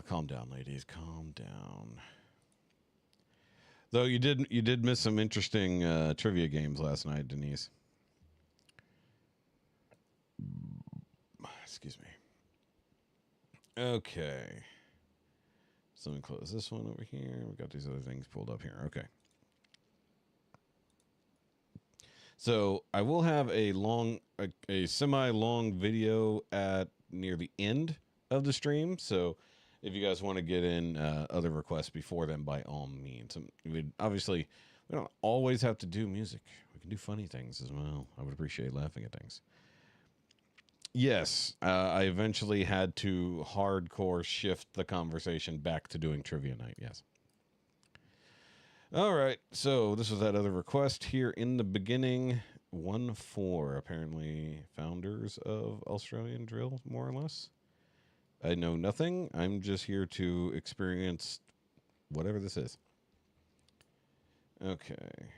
Calm down, ladies. Calm down. Though you did miss some interesting trivia games last night, Denise. Excuse me. Okay. So let me close this one over here. We got these other things pulled up here. Okay. So I will have a semi-long video at near the end of the stream. So if you guys want to get in other requests before then, by all means. We don't always have to do music. We can do funny things as well. I would appreciate laughing at things. Yes, I eventually had to hardcore shift the conversation back to doing trivia night. Yes. All right. So this was that other request here in the beginning. 1-4, apparently founders of Australian Drill, more or less. I know nothing. I'm just here to experience whatever this is. Okay.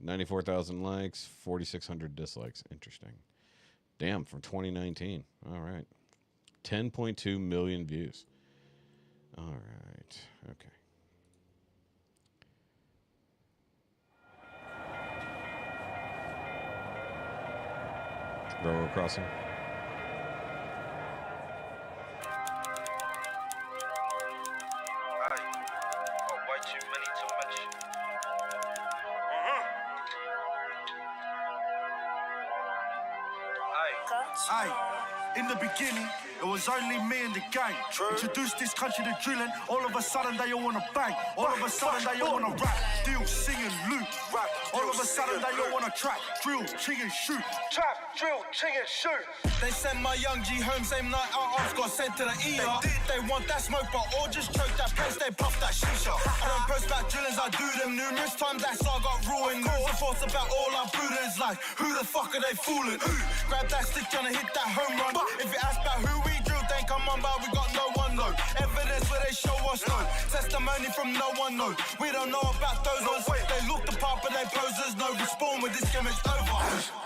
94,000 likes, 4,600 dislikes. Interesting. Damn, from 2019. All right. 10.2 million views. All right. Okay. Railroad crossing. Aye, in the beginning, it was only me and the gang. Introduced this country to drilling, all of a sudden they all wanna bang. All of a sudden they all wanna rap, deal, sing and loot. Rap, all of a sudden they all wanna trap, drill, ching and shoot. Trap, drill, ching and shoot. They sent my young G home, same night our arms got sent to the ER. They want that smoke, but all just choke that place, they puff that shisha. I don't post about drillings, I do them numerous times, that's I got ruined. News reports about all our bruders, like, who the fuck are they fooling? Grab that stick, tryna hit that home run. If you ask about who we drill, then come on, but we got no one, no. Evidence where they show us, no. Testimony from no one, no. We don't know about those ones. They look the part, but they poses, no. We spawn with this gimmick's over.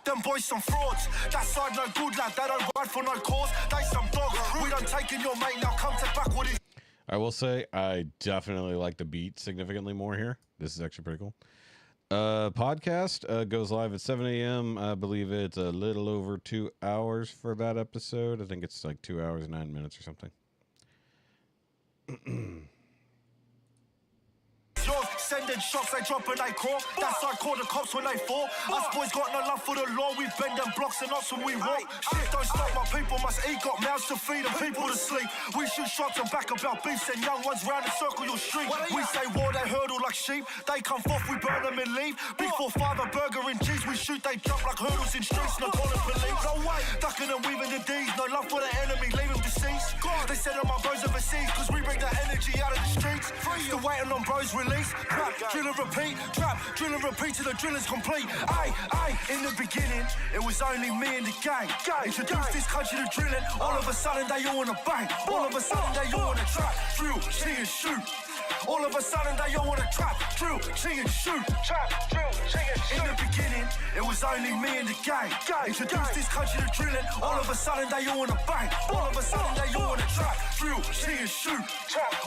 Them boys some frauds, that side no good lad, they don't ride for no cause, they some dogs, we don't take in your mate, now come to back what is. I will say I definitely like the beat significantly more here. This is actually pretty cool. Podcast goes live at 7 a.m. I believe it's a little over 2 hours for that episode. I think it's like 2 hours, 9 minutes or something. Sending shots, they drop and they crawl. That's I call the cops when they fall. Us boys got no love for the law. We bend them blocks and us when we roll. Shit don't stop, my people must eat. Got mouths to feed and people to sleep. We shoot shots and back about beefs and young ones round and circle your street. We say war, they hurdle like sheep. They come forth, we burn them and leave. Big 4-5, a burger and cheese. We shoot, they jump like hurdles in streets. No calling police. No way, ducking and weaving the D's. No love for the enemy, leave them deceased. They send on my bros overseas, cause we bring that energy out of the streets. Still waiting on bros release. Drill and repeat, trap, drill and repeat till the drill is complete. Aye, in the beginning, it was only me and the gang. Introduced this country to drilling, all of a sudden they all wanna bang. All of a sudden they all wanna trap, drill, ching and shoot. All of a sudden they all wanna trap, drill, ching and shoot. Trap, drill, ching and shoot. In the beginning, it was only me and the gang. Introduced this country to drilling, all of a sudden they all wanna bang. All of a sudden they all wanna trap, drill, ching and shoot.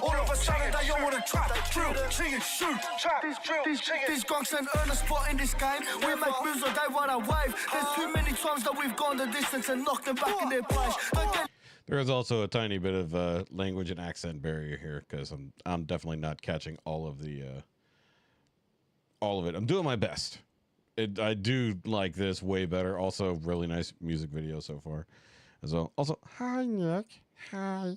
All of a sudden they all wanna trap, drill, ching and shoot. These gonks ain't earn a spot in this game. We make moves or they run away. There's too many times that we've gone the distance and knocked them back in their place. There is also a tiny bit of language and accent barrier here because I'm definitely not catching all of it. I'm doing my best. I do like this way better. Also, really nice music video so far as well. Also, hi Nick. Hi.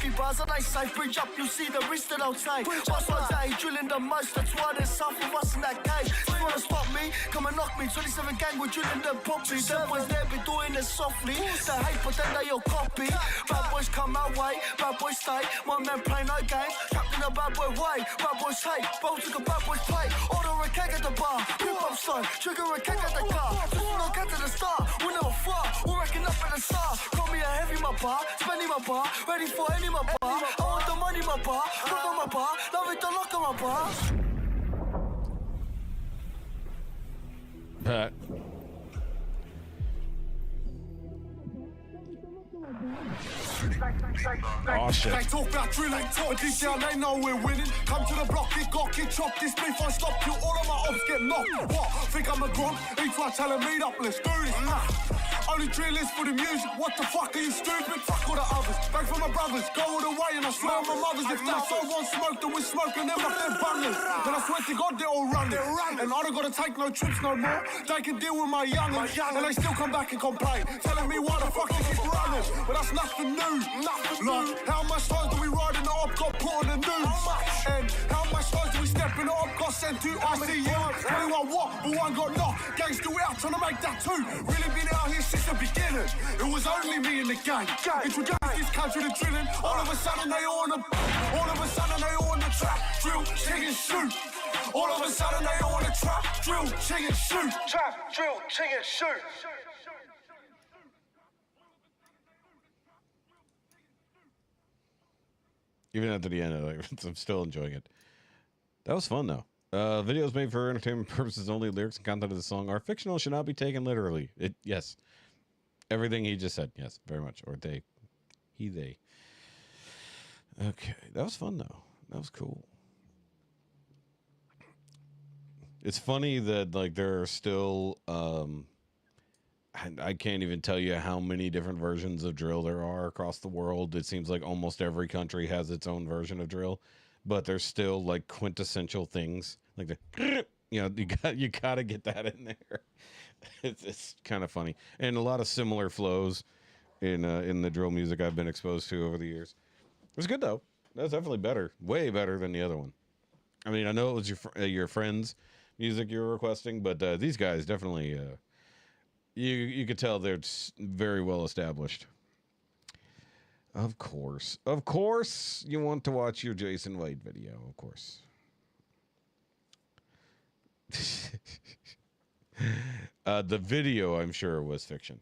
heavy bars and they say bridge up, you'll see the risk that I'll take. What's my day, drilling the most, that's why there's some of us in that cage. If you wanna stop me, come and knock me. 27 gang, we're drilling them properly. Them boys, they be doing it softly. They hate, but then they all copy. Bad boys come my way, bad boys stay. My men play no games, trapped in a bad boy way. Bad boys hate, bro took a bad boys play. Order a keg at the bar, rip up slow, trigger a keg at the car. Just wanna get to the start, we'll never far. We're racking up at the start. Call me a heavy my bar, spending my bar, ready for any my bar. I want the money my bar, look on my bar, love it the lock on my bar. Pat. Oh shit. They talk about drilling, but deep down they know we're winning. Come to the block, get got, get chopped. This beef won't stop till all of my ops get knocked. What? Think I'm a grunt? Each one tell 'em meet up, let's do this. Nah. Only drill is for the music. What the fuck are you stupid? Fuck all the others. Bang for my brothers. Go all the way and I swear on my mothers. If that so won't smoke, then we smoke and them like they're bungers. Then I swear to God they're all running. And I don't gotta take no trips no more. They can deal with my youngins. And they still come back and complain. Telling me why the fuck they keep running. But that's nothing new. Like, how much times do we ride in the op got put on the news? And how much times do we step in the op got sent to ICU? 21 what? But one got knocked. Gang's still out trying to make that too. Really been out here since the beginning. It was only me in the gang. Introduced this country to drilling. All of a sudden they all on the trap, drill, ching and shoot. All of a sudden they all on the trap, drill, ching and shoot. Trap, drill, ching and shoot. Even after the end, I'm still enjoying it. That was fun, though. Videos made for entertainment purposes only. Lyrics and content of the song are fictional, should not be taken literally. Yes. Everything he just said. Yes, very much. Or they. He, they. Okay. That was fun, though. That was cool. It's funny that, like, there are still... I can't even tell you how many different versions of drill there are across the world. It seems like almost every country has its own version of drill, but there's still like quintessential things like the, you gotta get that in there. It's kind of funny, and a lot of similar flows in the drill music I've been exposed to over the years. It was good though. That's definitely better, way better than the other one. I mean, I know it was your friend's music you were requesting, but these guys definitely. You could tell they're very well established. Of course, you want to watch your Jason White video, of course. The video, I'm sure, was fiction.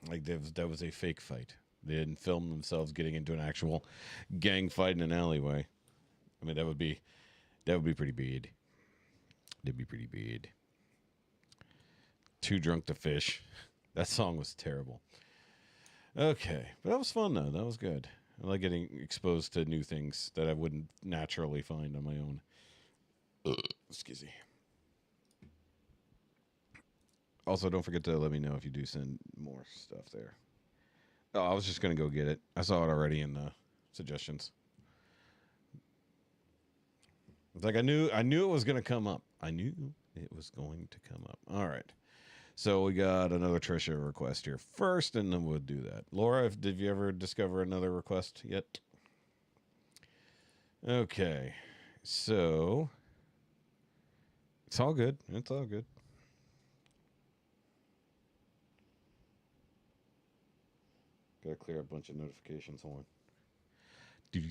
Like that was a fake fight. They didn't film themselves getting into an actual gang fight in an alleyway. I mean, that would be pretty bad. That'd be pretty bad. Too Drunk to Fish. That song was terrible. Okay, but that was fun though. That was good. I like getting exposed to new things that I wouldn't naturally find on my own. Excuse me. Also, don't forget to let me know if you do send more stuff there. Oh, I was just gonna go get it. I saw it already in the suggestions. It's like I knew it was gonna come up. I knew it was going to come up. All right. So we got another Trisha request here first, and then we'll do that. Laura, did you ever discover another request yet? Okay. So it's all good. It's all good. Gotta clear up a bunch of notifications. Hold on.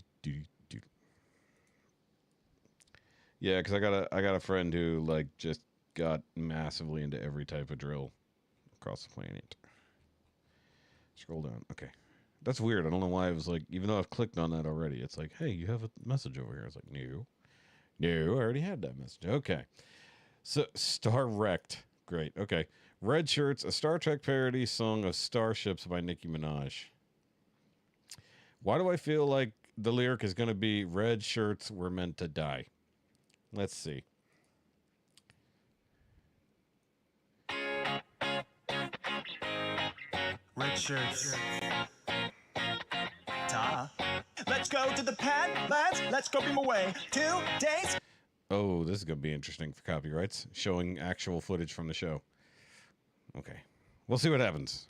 Yeah, because I got a friend who like just got massively into every type of drill across the planet. Scroll down. Okay. That's weird. I don't know why it was like, even though I've clicked on that already, it's like, hey, you have a message over here. I was like, no, I already had that message. Okay. So, Star Wrecked. Great. Okay. Red Shirts, a Star Trek parody song of Starships by Nicki Minaj. Why do I feel like the lyric is going to be red shirts were meant to die? Let's see. Red shirts. Let's go to the pad, lads. Let's go beam away. 2 days. Oh, this is going to be interesting for copyrights. Showing actual footage from the show. Okay. We'll see what happens.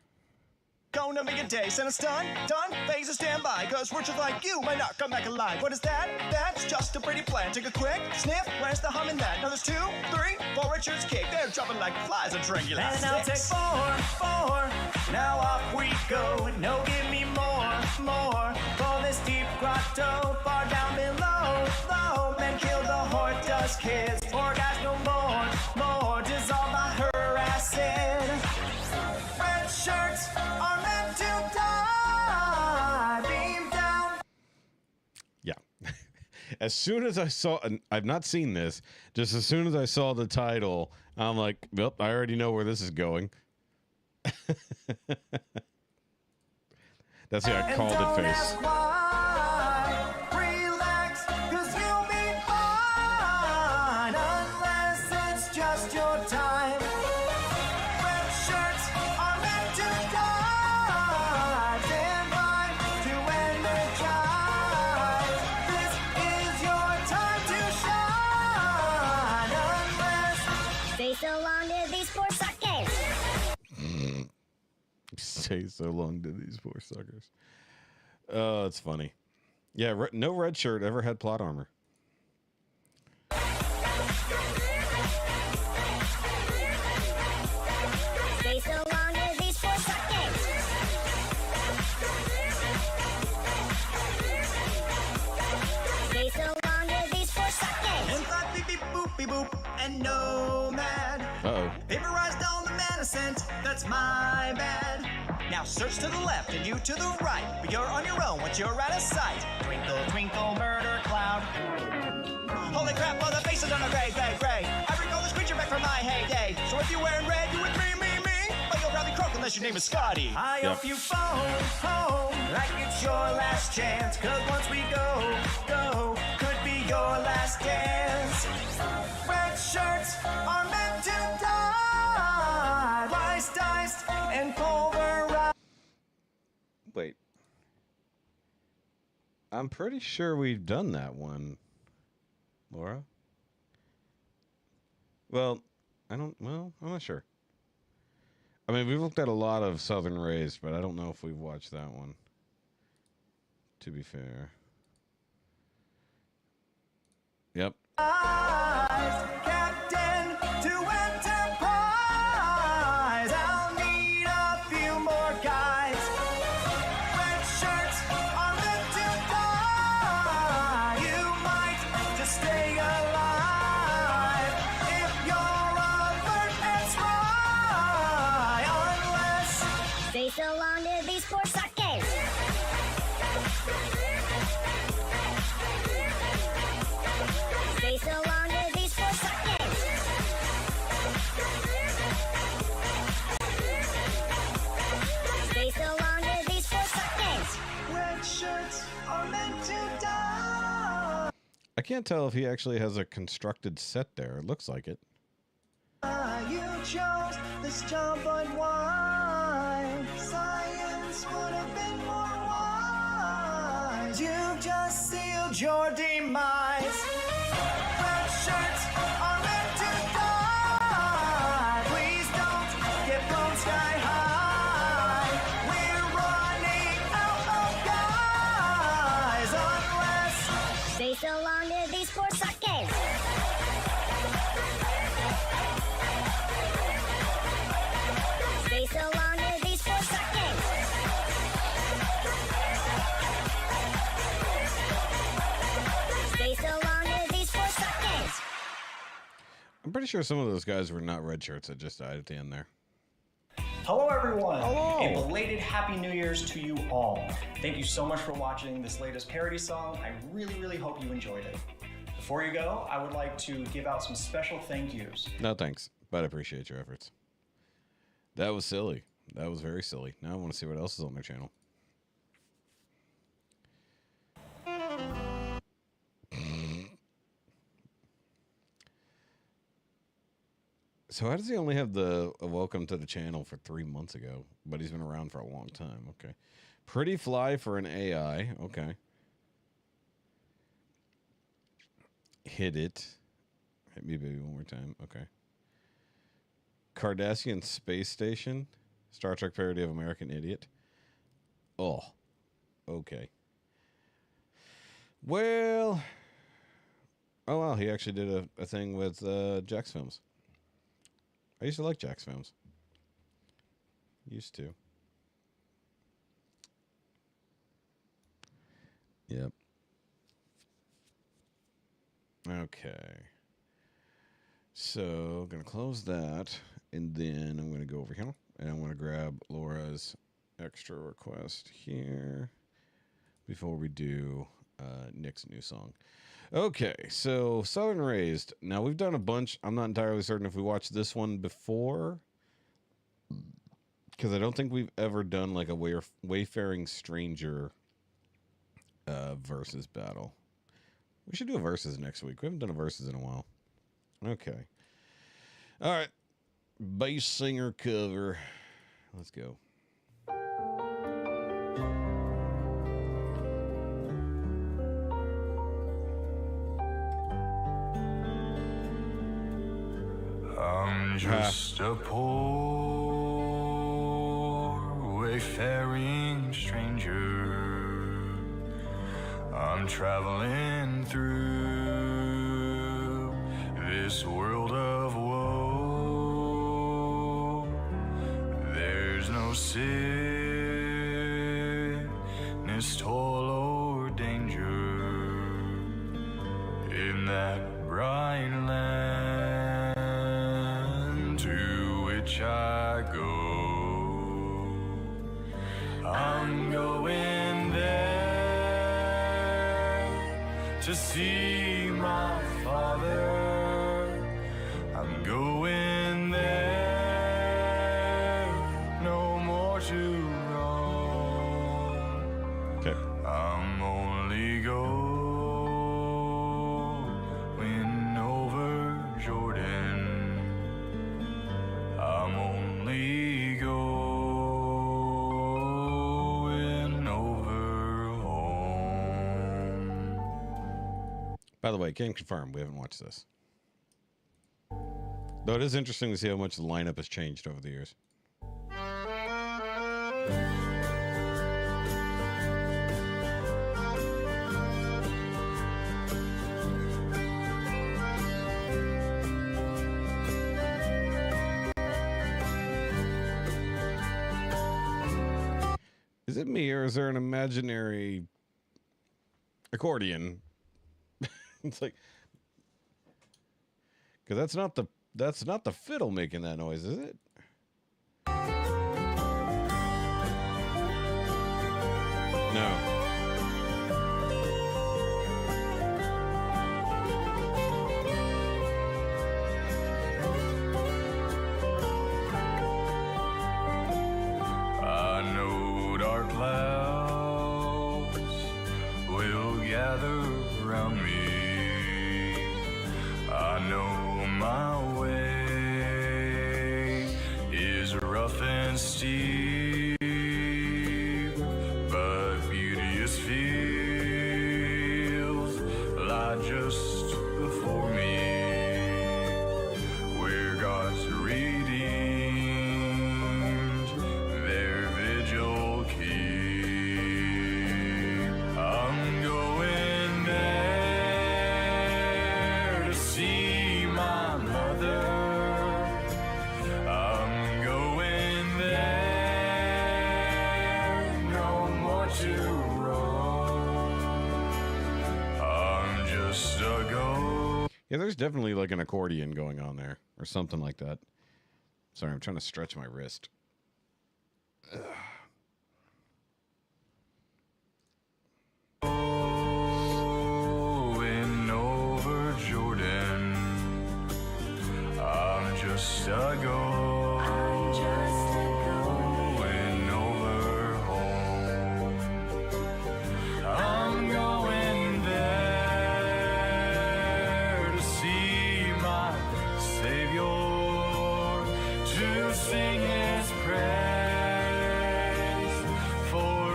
Go gonna make a day. Send a stun, done, phase a standby. Cause words just like you might not come back alive. What is that? That's just a pretty plan. Take a quick sniff, where's the hum in that? Now there's 2, 3, 4 Richards kick. They're dropping like flies on Drangula. And I'll take 4. Now off we go. No, give me more. For this deep grotto, far down below. Low, men kill the Hortus kids. Poor guys no more. Dissolved by her acid. Red shirts are meant to die. Beam down. Yeah. As soon as I saw, and I've not seen this, just as soon as I saw the title, I'm like, well, I already know where this is going. That's the I called it face. Relax, cause you'll be fine. Unless it's just your time. Red shirts are meant to die. Stand by to energize. This is your time to shine. Unless Stay so long to these poor suckers. Stay so long to these poor suckers. Oh, it's funny. Yeah, no red shirt ever had plot armor. Stay so long to these poor suckers. Stay so long to these poor suckers. And thought beep beep boop beep boop and nomad. Uh-oh. Vaporized all the medicines, that's my bad. Now search to the left and you to the right. But you're on your own once you're out of sight. twinkle, twinkle, murder cloud. Holy crap, all the faces on a gray. I recall this creature back from my heyday. So if you're wearing red, you with me. But you'll probably croak unless your name is Scotty. I hope you phone home like it's your last chance. Cause once we go, could be your last dance. Red shirts are meant to die. Rice diced and pulverized. Wait. I'm pretty sure we've done that one, Laura. Well, I'm not sure. I mean, we've looked at a lot of Southern Raised, but I don't know if we've watched that one, to be fair. Yep. Captain to Enterprise. I'll need a few more guys. Red shirts are meant to die. You might just stay alive if you're alert and spry. Unless Stay so long to these poor suckers. Stay so long to these poor suckers. Stay so long to these poor suckers. red shirts are meant to die. I can't tell if he actually has a constructed set there. It looks like it. You chose this job, but why? Science would have been more wise. You just sealed your demise. Red shirts are meant to die. Please don't get blown sky high. We're running out of guys unless Stay so long to these poor suckers. Stay so long to these poor suckers. Stay so long to these poor suckers. I'm pretty sure some of those guys were not red shirts that just died at the end there. Hello everyone! Hello. A belated Happy New Year's to you all. Thank you so much for watching this latest parody song. I really hope you enjoyed it. Before you go, I would like to give out some special thank yous. No thanks, but I appreciate your efforts. That was silly. That was very silly. Now I want to see what else is on their channel. So how does he only have the welcome to the channel for 3 months ago, but he's been around for a long time? Okay. Pretty fly for an AI. Okay. Hit it. Hit me, baby, one more time. Okay. Cardassian Space Station. Star Trek parody of American Idiot. Oh, okay. Well, oh wow, he actually did a thing with Jack's Films. I used to like Jack's Films. Used to. Yep. Okay. So, I'm going to close that, and then I'm going to go over here, and I'm going to grab Laura's extra request here before we do Nick's new song. Okay, so Southern Raised. Now, we've done a bunch. I'm not entirely certain if we watched this one before, because I don't think we've ever done like a Wayfaring Stranger versus battle. We should do a versus next week. We haven't done a versus in a while. Okay. All right. Bass singer cover. Let's go. I'm just a poor wayfaring stranger. I'm traveling through this world of woe. There's no sickness, toil, or danger in that bright land to which I go. I'm going there to see my Father. I'm going there, no more to roam. Okay. I'm only going over Jordan. I'm only going over home. By the way, can confirm we haven't watched this. Though it is interesting to see how much the lineup has changed over the years. Is it me, or is there an imaginary accordion? It's like, because that's not the fiddle making that noise, is it? No. I know dark clouds will gather around me. I know my way is rough and steep, but beauteous fields lie just before me, where God's redeemed their vigil keep. I'm going there to see my mother. I'm going there, no more to roam. I'm just a ghost. Yeah, there's definitely like an accordion going on there, or something like that. Sorry, I'm trying to stretch my wrist. Ugh. Going over Jordan. I'm just a going over home. I'm going there to see my Savior, to sing His praise forevermore.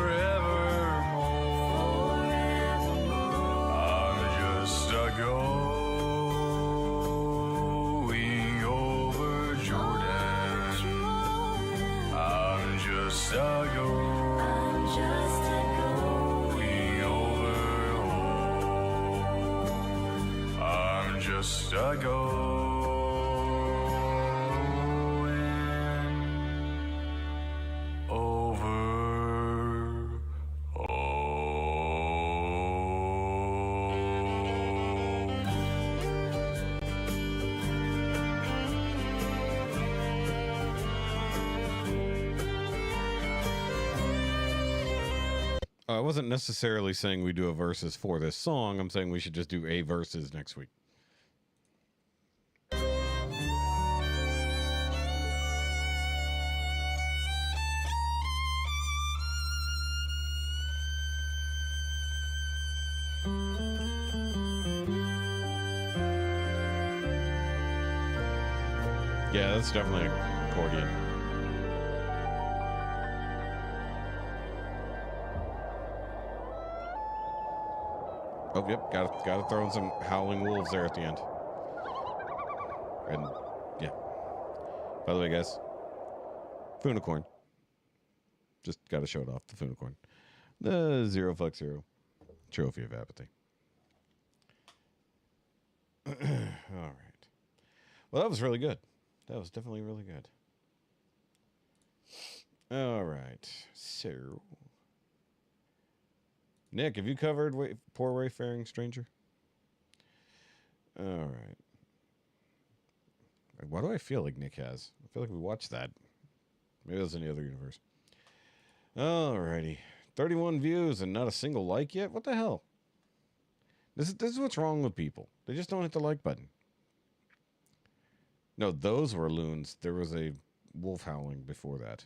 I'm just a going over Jordan. just a going over home. I'm just a going over I wasn't necessarily saying we do a verses for this song. I'm saying we should just do a verses next week. Yeah, that's definitely an accordion. Oh, yep, gotta throw in some howling wolves there at the end. And yeah. By the way, guys, Funicorn. Just gotta show it off, the Funicorn. The 0x0 trophy of apathy. All right. Well, that was really good. That was definitely really good. All right. So, Nick, have you covered Poor Wayfaring Stranger? All right. Why do I feel like Nick has? I feel like we watched that. Maybe that's in the other universe. All righty. 31 views and not a single like yet? What the hell? This is what's wrong with people. They just don't hit the like button. No, those were loons. There was a wolf howling before that.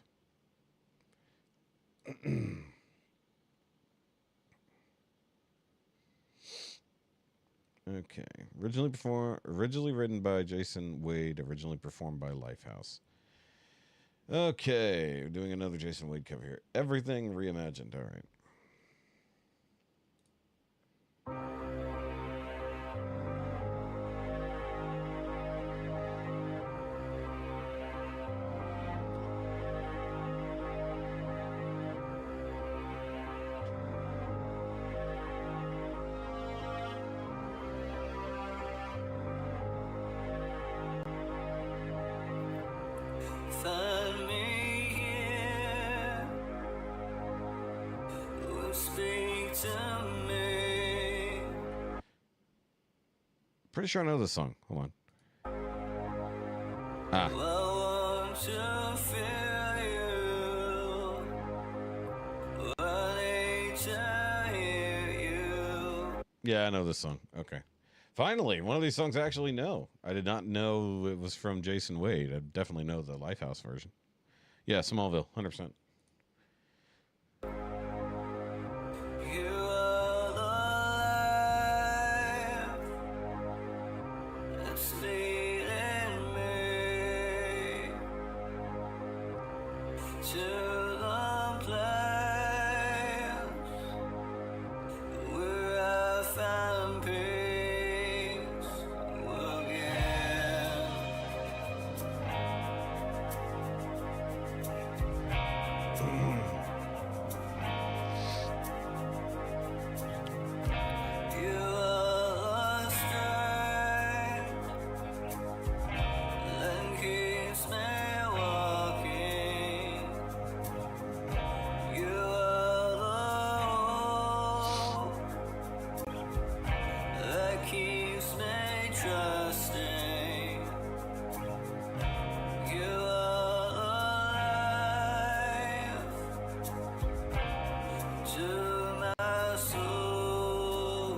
Okay. Originally written by Jason Wade, originally performed by Lifehouse. Okay, we're doing another Jason Wade cover here. Everything reimagined. All right. Find me here. Speak to me. Pretty sure I know this song. Hold on. Ah. I want to feel you. I need to hear you. Yeah, I know this song. Okay. Finally, one of these songs I actually know. I did not know it was from Jason Wade. I definitely know the Lifehouse version. Yeah, Smallville, 100%. You are the life that's leading me to the place where I find peace again. You are the strength that keeps me walking. You are the hope that keeps me trusting. You are the life to my soul.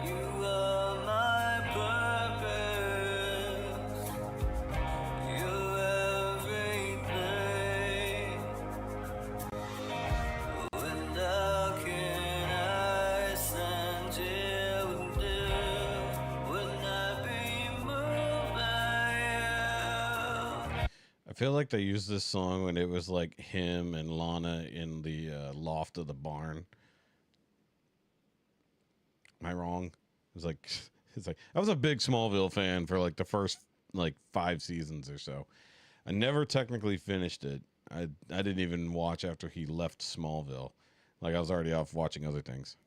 You are my purpose. You're everything. When how can I stand here with you? Wouldn't I be moved by you? I feel like they used this song when it was like him and Lana in the loft of the barn. Am I wrong? It's like I was a big Smallville fan for like the first like 5 seasons or so. I never technically finished it. I didn't even watch after he left Smallville. Like I was already off watching other things.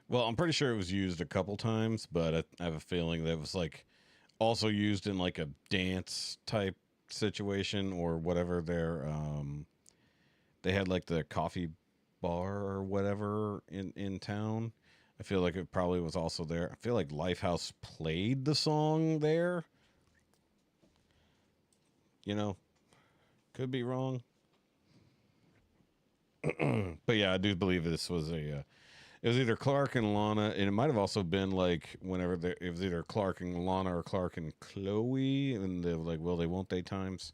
Well, I'm pretty sure it was used a couple times, but I have a feeling that it was like also used in like a dance type situation or whatever. They had like the coffee bar or whatever in town. I feel like it probably was also there. I feel like Lifehouse played the song there. You know, could be wrong. But yeah, I do believe this was a it was either Clark and Lana, and it might have also been like whenever it was either Clark and Lana or Clark and Chloe, and they were like, "Will they? Won't they?" Times.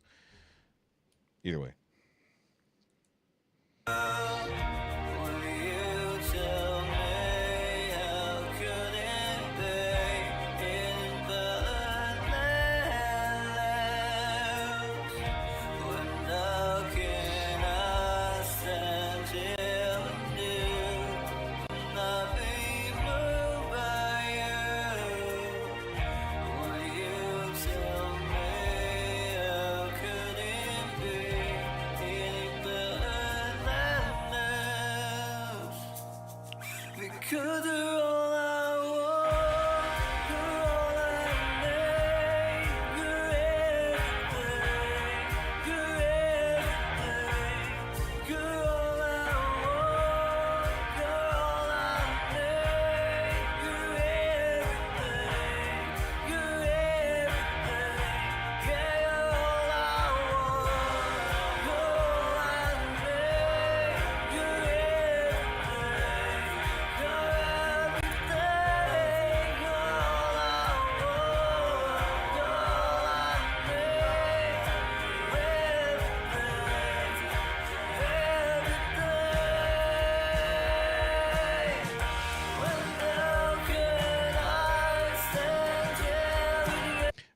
Either way.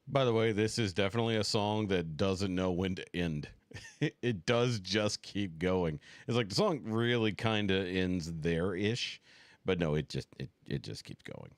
By the way, this is definitely a song that doesn't know when to end. It does just keep going. It's like the song really kind of ends there-ish, but no, it just keeps going.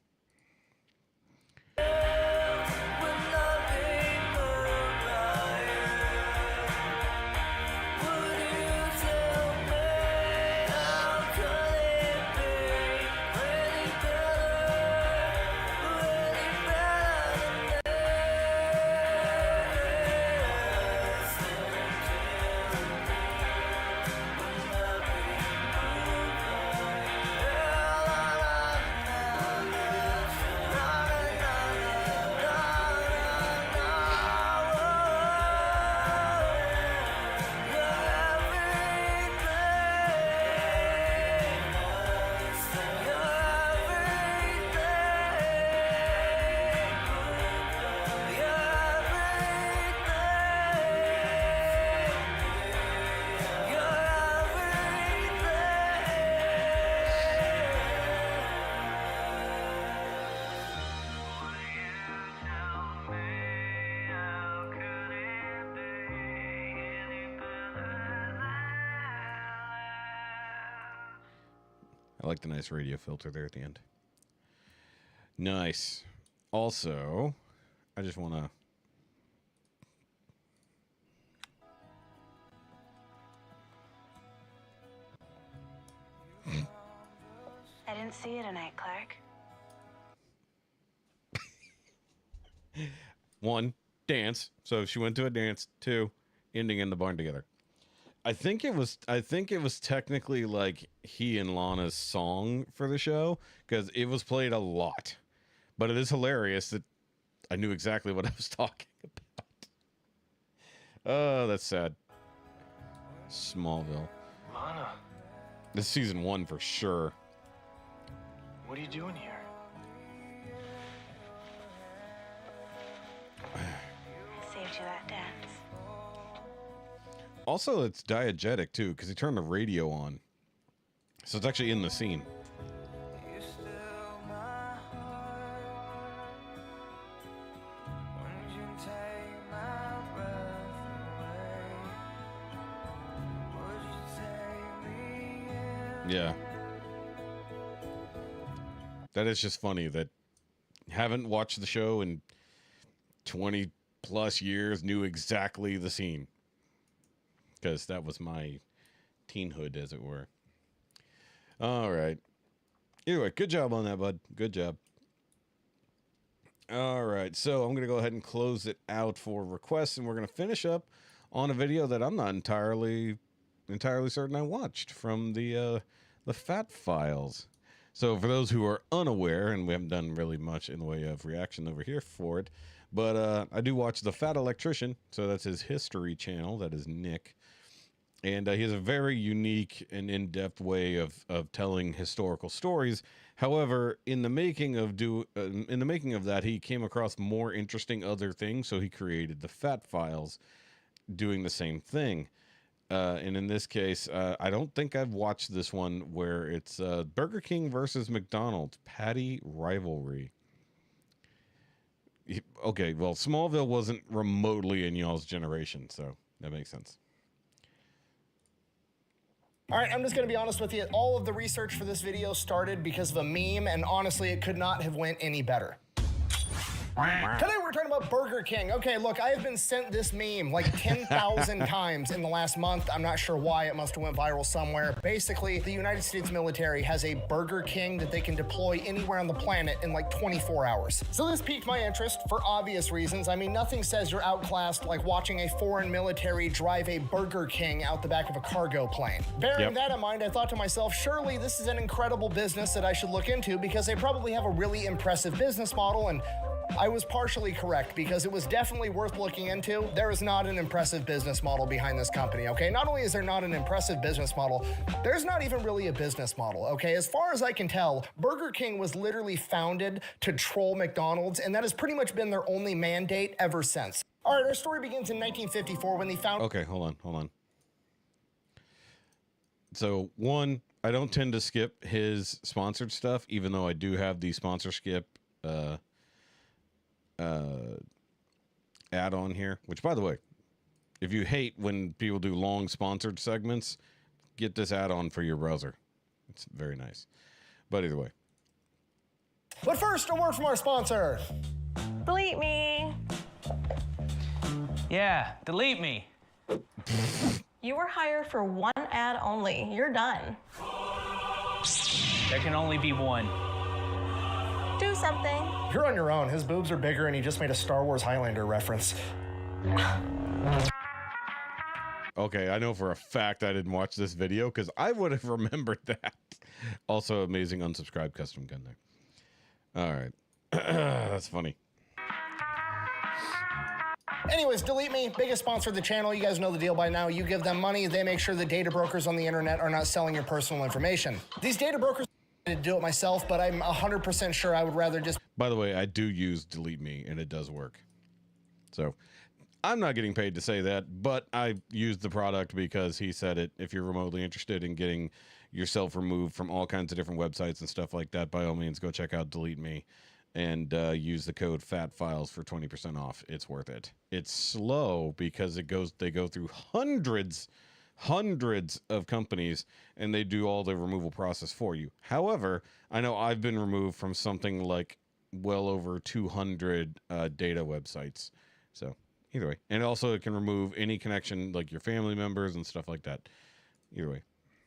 I like the nice radio filter there at the end. Nice. Also, I just want to didn't see you tonight, Clark. 1, dance. So she went to a dance. 2, ending in the barn together. I think it was technically like he and Lana's song for the show because it was played a lot. But it is hilarious that I knew exactly what I was talking about. Oh, that's sad. Smallville. Lana, This is season 1 for sure. what are you doing here? I saved you that dance. Also, it's diegetic too because he turned the radio on. So it's actually in the scene. You're still my heart. When you take my breath away, would you take me in? Yeah. That is just funny that haven't watched the show in 20 plus years, knew exactly the scene. Because that was my teenhood, as it were. All right. Anyway, good job on that, bud. Good job. All right. So I'm going to go ahead and close it out for requests, and we're going to finish up on a video that I'm not entirely certain I watched from the Fat Files. So for those who are unaware, and we haven't done really much in the way of reaction over here for it, but I do watch The Fat Electrician, so that's his history channel. That is Nick. And he has a very unique and in-depth way of telling historical stories. However, in the making of that, he came across more interesting other things, so he created The Fat Files, doing the same thing. And in this case, I don't think I've watched this one where it's Burger King versus McDonald's patty rivalry. Okay, well, Smallville wasn't remotely in y'all's generation, so that makes sense. All right, I'm just gonna be honest with you. All of the research for this video started because of a meme, and honestly, it could not have went any better. Today we're talking about Burger King. Okay, look, I have been sent this meme like 10,000 times in the last month. I'm not sure why. It must have went viral somewhere. Basically, the United States military has a Burger King that they can deploy anywhere on the planet in like 24 hours. So this piqued my interest for obvious reasons. I mean, nothing says you're outclassed like watching a foreign military drive a Burger King out the back of a cargo plane. Bearing that in mind, I thought to myself, surely this is an incredible business that I should look into because they probably have a really impressive business model, and I was partially correct because it was definitely worth looking into. There is not an impressive business model behind this company, okay? Not only is there not an impressive business model, there's not even really a business model, okay? As far as I can tell, Burger King was literally founded to troll McDonald's, and that has pretty much been their only mandate ever since. All right, our story begins in 1954 when they found... Okay, hold on. So, one, I don't tend to skip his sponsored stuff, even though I do have the sponsor skip add-on here, which, by the way, if you hate when people do long sponsored segments, get this add-on for your browser. It's very nice. But either way. But first, a word from our sponsor. Delete me. Yeah, delete me. You were hired for one ad only. You're done. There can only be one. Do something. You're on your own. His boobs are bigger and he just made a Star Wars Highlander reference. Okay, I know for a fact I didn't watch this video because I would have remembered that. Also, amazing unsubscribed custom gun there. All right. That's funny. Anyways, Delete Me, biggest sponsor of the channel. You guys know the deal by now. You give them money, they make sure the data brokers on the internet are not selling your personal information. These data brokers to do it myself, but I'm 100% sure I would rather just... By the way, I do use Delete Me, and it does work. So, I'm not getting paid to say that, but I used the product because he said it. If you're remotely interested in getting yourself removed from all kinds of different websites and stuff like that, by all means, go check out Delete Me and use the code FATFILES for 20% off. It's worth it. It's slow because they go through hundreds of companies and they do all the removal process for you. However, I know I've been removed from something like well over 200 data websites. So either way, and also it can remove any connection like your family members and stuff like that. Either way.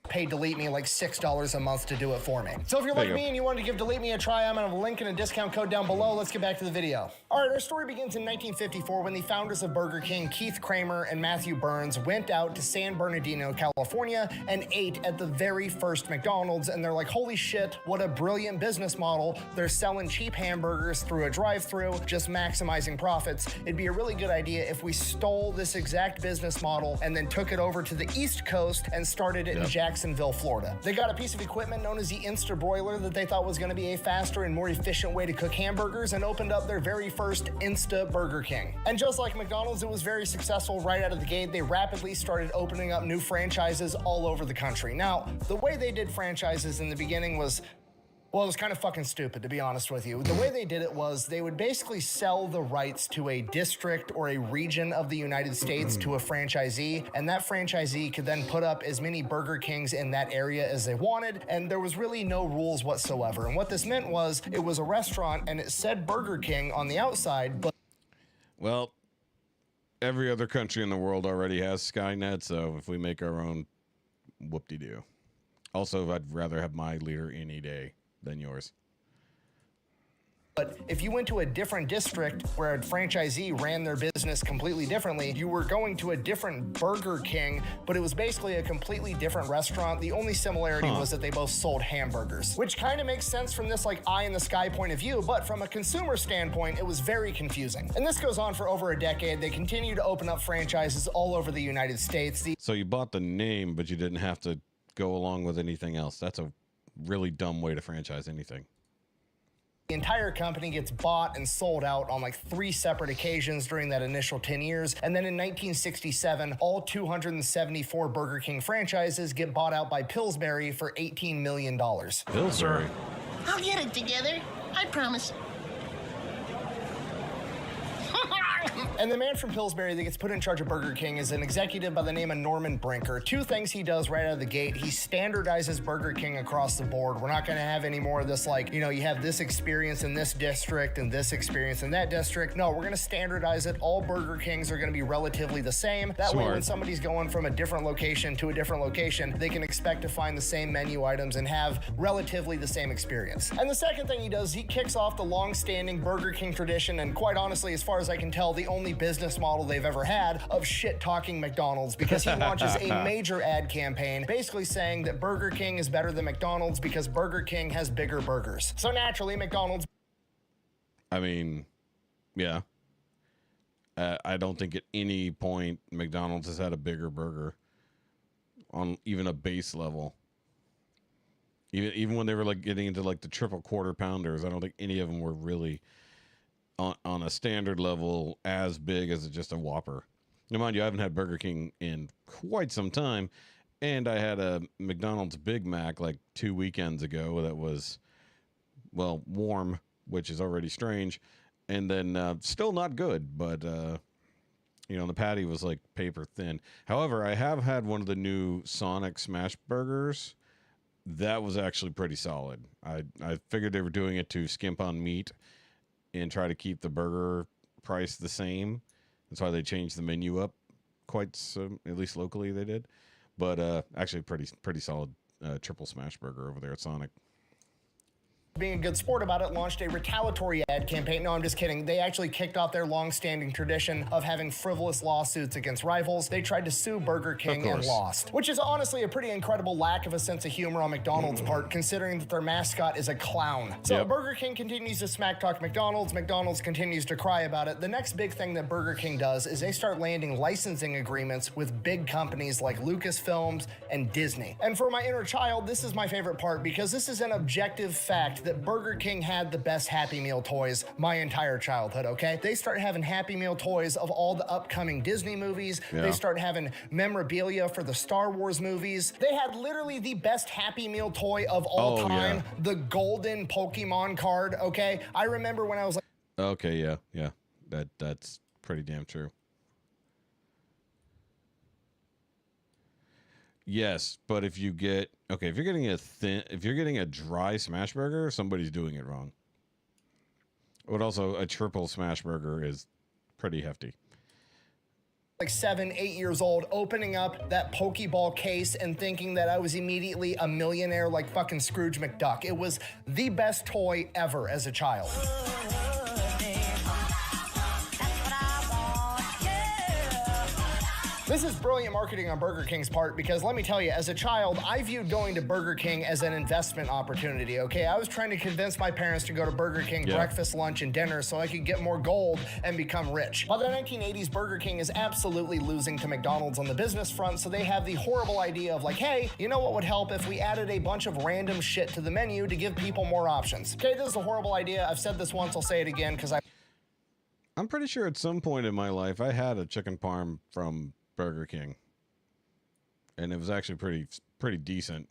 pay Delete Me like $6 a month to do it for me. So if you're There like you go. me and you wanted to give Delete Me a try, I'm gonna have a link and a discount code down below. Let's get back to the video. All right, our story begins in 1954 when the founders of Burger King, Keith Kramer and Matthew Burns, went out to San Bernardino, California, and ate at the very first McDonald's. And they're like, holy shit, what a brilliant business model. They're selling cheap hamburgers through a drive-thru, just maximizing profits. It'd be a really good idea if we stole this exact business model and then took it over to the East Coast and started it in Jacksonville, Florida. They got a piece of equipment known as the Insta Broiler that they thought was going to be a faster and more efficient way to cook hamburgers, and opened up their very first Insta Burger King. And just like McDonald's, it was very successful right out of the gate. They rapidly started opening up new franchises all over the country. Now, the way they did franchises in the beginning was, well, it was kind of fucking stupid, to be honest with you. The way they did it was they would basically sell the rights to a district or a region of the United States to a franchisee, and that franchisee could then put up as many Burger Kings in that area as they wanted, and there was really no rules whatsoever. And what this meant was it was a restaurant and it said Burger King on the outside, but Well, every other country in the world already has Skynet, so if we make our own, whoop-de-doo. Also, I'd rather have my leader any day than yours. But if you went to a different district where a franchisee ran their business completely differently, you were going to a different Burger King, but it was basically a completely different restaurant. The only similarity was that they both sold hamburgers, which kind of makes sense from this like eye in the sky point of view, but from a consumer standpoint, it was very confusing. And this goes on for over a decade. They continue to open up franchises all over the United States. So you bought the name, but you didn't have to go along with anything else. That's a really dumb way to franchise anything. The entire company gets bought and sold out on like 3 separate occasions during that initial 10 years. And then in 1967, all 274 Burger King franchises get bought out by Pillsbury for $18 million. Pillsbury? I'll get it together. I promise. And the man from Pillsbury that gets put in charge of Burger King is an executive by the name of Norman Brinker. 2 things he does right out of the gate. He standardizes Burger King across the board. We're not going to have any more of this, like, you know, you have this experience in this district and this experience in that district. No, we're going to standardize it. All Burger Kings are going to be relatively the same. That way, when somebody's going from a different location to a different location, they can expect to find the same menu items and have relatively the same experience. And the second thing he does, he kicks off the long-standing Burger King tradition, and quite honestly, as far as I can tell, the only business model they've ever had of shit-talking McDonald's, because he launches a major ad campaign basically saying that Burger King is better than McDonald's because Burger King has bigger burgers. So naturally, McDonald's... I mean, yeah. I don't think at any point McDonald's has had a bigger burger on even a base level. Even when they were like getting into like the triple quarter pounders, I don't think any of them were really on a standard level as big as just a Whopper. Now, mind you, I haven't had Burger King in quite some time, and I had a McDonald's Big Mac like 2 weekends ago that was, well, warm, which is already strange, and then still not good, but you know, the patty was like paper thin. However, I have had one of the new Sonic Smash Burgers. That was actually pretty solid. I figured they were doing it to skimp on meat and try to keep the burger price the same. That's why they changed the menu up quite some, at least locally they did. But actually pretty solid triple smash burger over there at Sonic. being a good sport about it, launched a retaliatory ad campaign. No, I'm just kidding. They actually kicked off their long-standing tradition of having frivolous lawsuits against rivals. They tried to sue Burger King and lost, which is honestly a pretty incredible lack of a sense of humor on McDonald's part, considering that their mascot is a clown. So Burger King continues to smack talk McDonald's. McDonald's continues to cry about it. The next big thing that Burger King does is they start landing licensing agreements with big companies like Lucasfilms and Disney. And for my inner child, this is my favorite part because this is an objective fact that Burger King had the best Happy Meal toys my entire childhood, okay? They start having Happy Meal toys of all the upcoming Disney movies. They start having memorabilia for the Star Wars movies. They had literally the best Happy Meal toy of all time, the golden Pokemon card, okay? I remember when I was like... Okay, yeah. That's pretty damn true. Yes, but if you get if you're getting a dry smash burger, somebody's doing it wrong. But also a triple smash burger is pretty hefty. like 7, 8 years old, opening up that Pokeball case and thinking that I was immediately a millionaire like fucking Scrooge McDuck. It was the best toy ever as a child. This is brilliant marketing on Burger King's part because let me tell you, as a child, I viewed going to Burger King as an investment opportunity, okay? I was trying to convince my parents to go to Burger King breakfast, lunch, and dinner so I could get more gold and become rich. By the 1980s, Burger King is absolutely losing to McDonald's on the business front, so they have the horrible idea of like, hey, you know what would help if we added a bunch of random shit to the menu to give people more options? Okay, this is a horrible idea. I've said this once, I'll say it again because I'm pretty sure at some point in my life I had a chicken parm from Burger King, and it was actually pretty decent.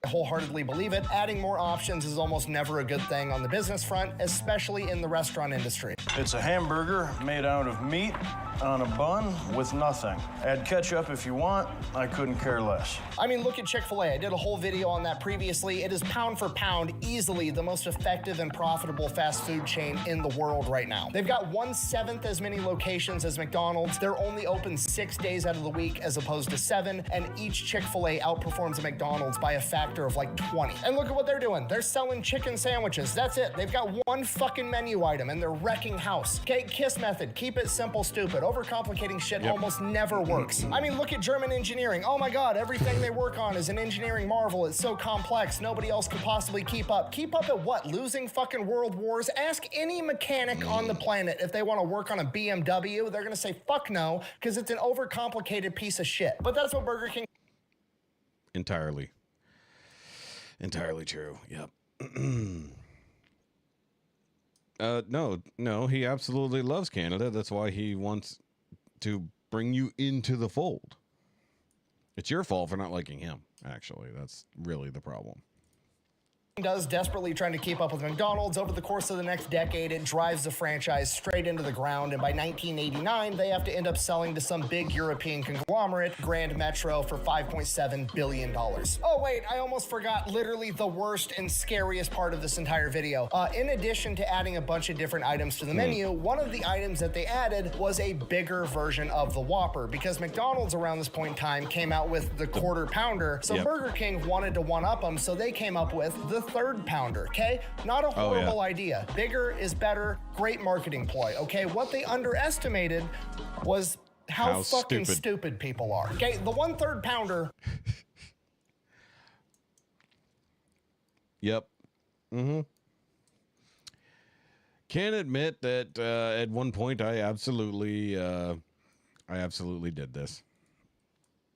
Wholeheartedly believe it. Adding more options is almost never a good thing on the business front, especially in the restaurant industry. It's a hamburger made out of meat on a bun with nothing. Add ketchup if you want. I couldn't care less. I mean, look at Chick-fil-A. I did a whole video on that previously. It is pound for pound easily the most effective and profitable fast food chain in the world right now. They've got 1/7 as many locations as McDonald's. They're only open 6 days out of the week as opposed to 7, and each Chick-fil-A outperforms a McDonald's by a factor of like 20. And look at what they're doing. They're selling chicken sandwiches. That's it. They've got one fucking menu item and they're wrecking house. Okay, KISS method. Keep it simple, stupid. Overcomplicating shit almost never works. I mean, look at German engineering. Oh my God, everything they work on is an engineering marvel. It's so complex. Nobody else could possibly keep up. Keep up at what? Losing fucking world wars? Ask any mechanic on the planet if they want to work on a BMW. They're going to say fuck no, because it's an overcomplicated piece of shit. But that's what Burger King... Entirely true. Yep. No, he absolutely loves Canada. That's why he wants to bring you into the fold. It's your fault for not liking him, actually. That's really the problem. Does desperately trying to keep up with McDonald's. Over the course of the next decade, it drives the franchise straight into the ground, and by 1989, they have to end up selling to some big European conglomerate, Grand Metro, for $5.7 billion. Oh wait, I almost forgot literally the worst and scariest part of this entire video. In addition to adding a bunch of different items to the menu, one of the items that they added was a bigger version of the Whopper, because McDonald's around this point in time came out with the Quarter Pounder, so Burger King wanted to one-up them, so they came up with the Third Pounder, okay? Not a horrible idea. Bigger is better, great marketing ploy, okay? What they underestimated was how fucking stupid people are. Okay, the 1/3 pounder. Yep. Can't admit that at one point I absolutely did this.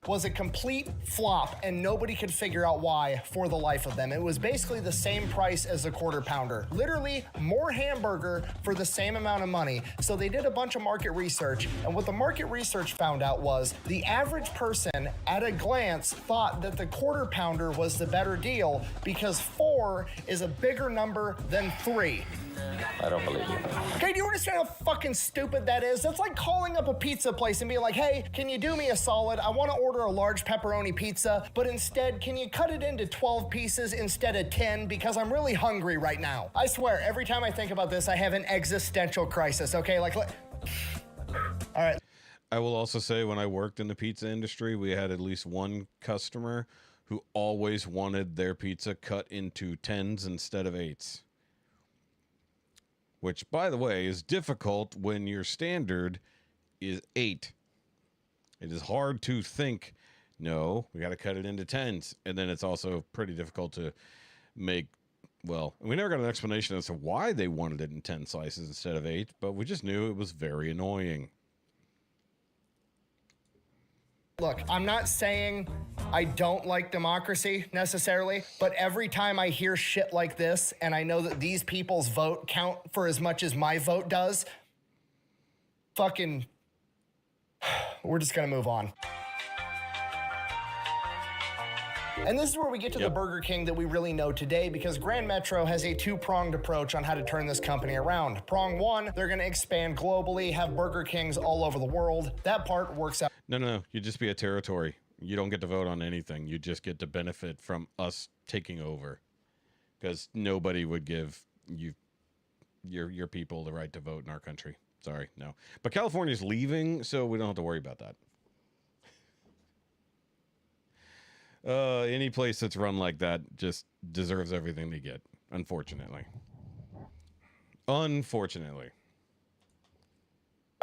Was a complete flop, and nobody could figure out why for the life of them. It was basically the same price as a Quarter Pounder. Literally more hamburger for the same amount of money. So they did a bunch of market research, and what the market research found out was the average person at a glance thought that the Quarter Pounder was the better deal because 4 is a bigger number than 3. I don't believe you. Okay, do you understand how fucking stupid that is? That's like calling up a pizza place and being like, hey, can you do me a solid? I want to order a large pepperoni pizza, but instead, can you cut it into 12 pieces instead of 10 because I'm really hungry right now? I swear, every time I think about this, I have an existential crisis, okay? Like, all right. I will also say when I worked in the pizza industry, we had at least one customer who always wanted their pizza cut into 10s instead of 8s. Which, by the way, is difficult when your standard is 8. It is hard to think, no, we got to cut it into 10s. And then it's also pretty difficult to make, well, we never got an explanation as to why they wanted it in 10 slices instead of 8, but we just knew it was very annoying. Look, I'm not saying I don't like democracy necessarily, but every time I hear shit like this and I know that these people's vote count for as much as my vote does, fucking, we're just gonna move on. And this is where we get to the Burger King that we really know today, because Grand Metro has a 2-pronged approach on how to turn this company around. Prong 1, they're gonna expand globally, have Burger Kings all over the world. That part works out. No. You just be a territory. You don't get to vote on anything. You just get to benefit from us taking over. Because nobody would give you your people the right to vote in our country. Sorry, no. But California's leaving, so we don't have to worry about that. Any place that's run like that just deserves everything they get, unfortunately. Unfortunately.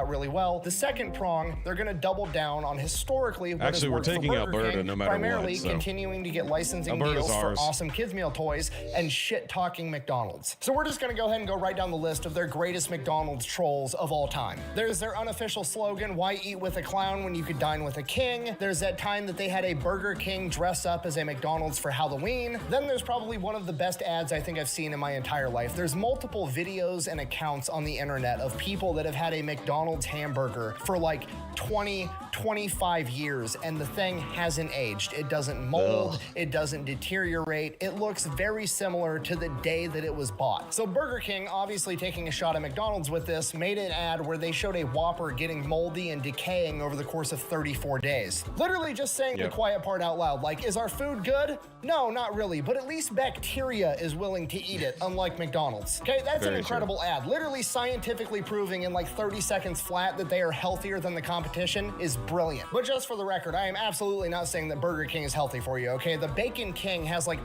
Really well. The second prong, they're going to double down on historically what Actually, has we're worked for taking Burger Alberta King, no matter primarily what, so. continuing to get licensing Alberta's deals ours. for awesome kids meal toys and shit talking McDonald's. So we're just going to go ahead and go right down the list of their greatest McDonald's trolls of all time. There's their unofficial slogan, "Why eat with a clown when you could dine with a king?" There's that time that they had a Burger King dress up as a McDonald's for Halloween. Then there's probably one of the best ads I think I've seen in my entire life. There's multiple videos and accounts on the internet of people that have had a McDonald's hamburger for like 20, 25 years, and the thing hasn't aged. It doesn't mold, it doesn't deteriorate. It looks very similar to the day that it was bought. So Burger King, obviously taking a shot at McDonald's with this, made an ad where they showed a Whopper getting moldy and decaying over the course of 34 days. Literally just saying the quiet part out loud, like, is our food good? No, not really, but at least bacteria is willing to eat it, unlike McDonald's. Okay, that's an incredible ad. Literally scientifically proving in like 30 seconds flat that they are healthier than the competition is brilliant. But just for the record, I am absolutely not saying that Burger King is healthy for you, okay? The Bacon King has like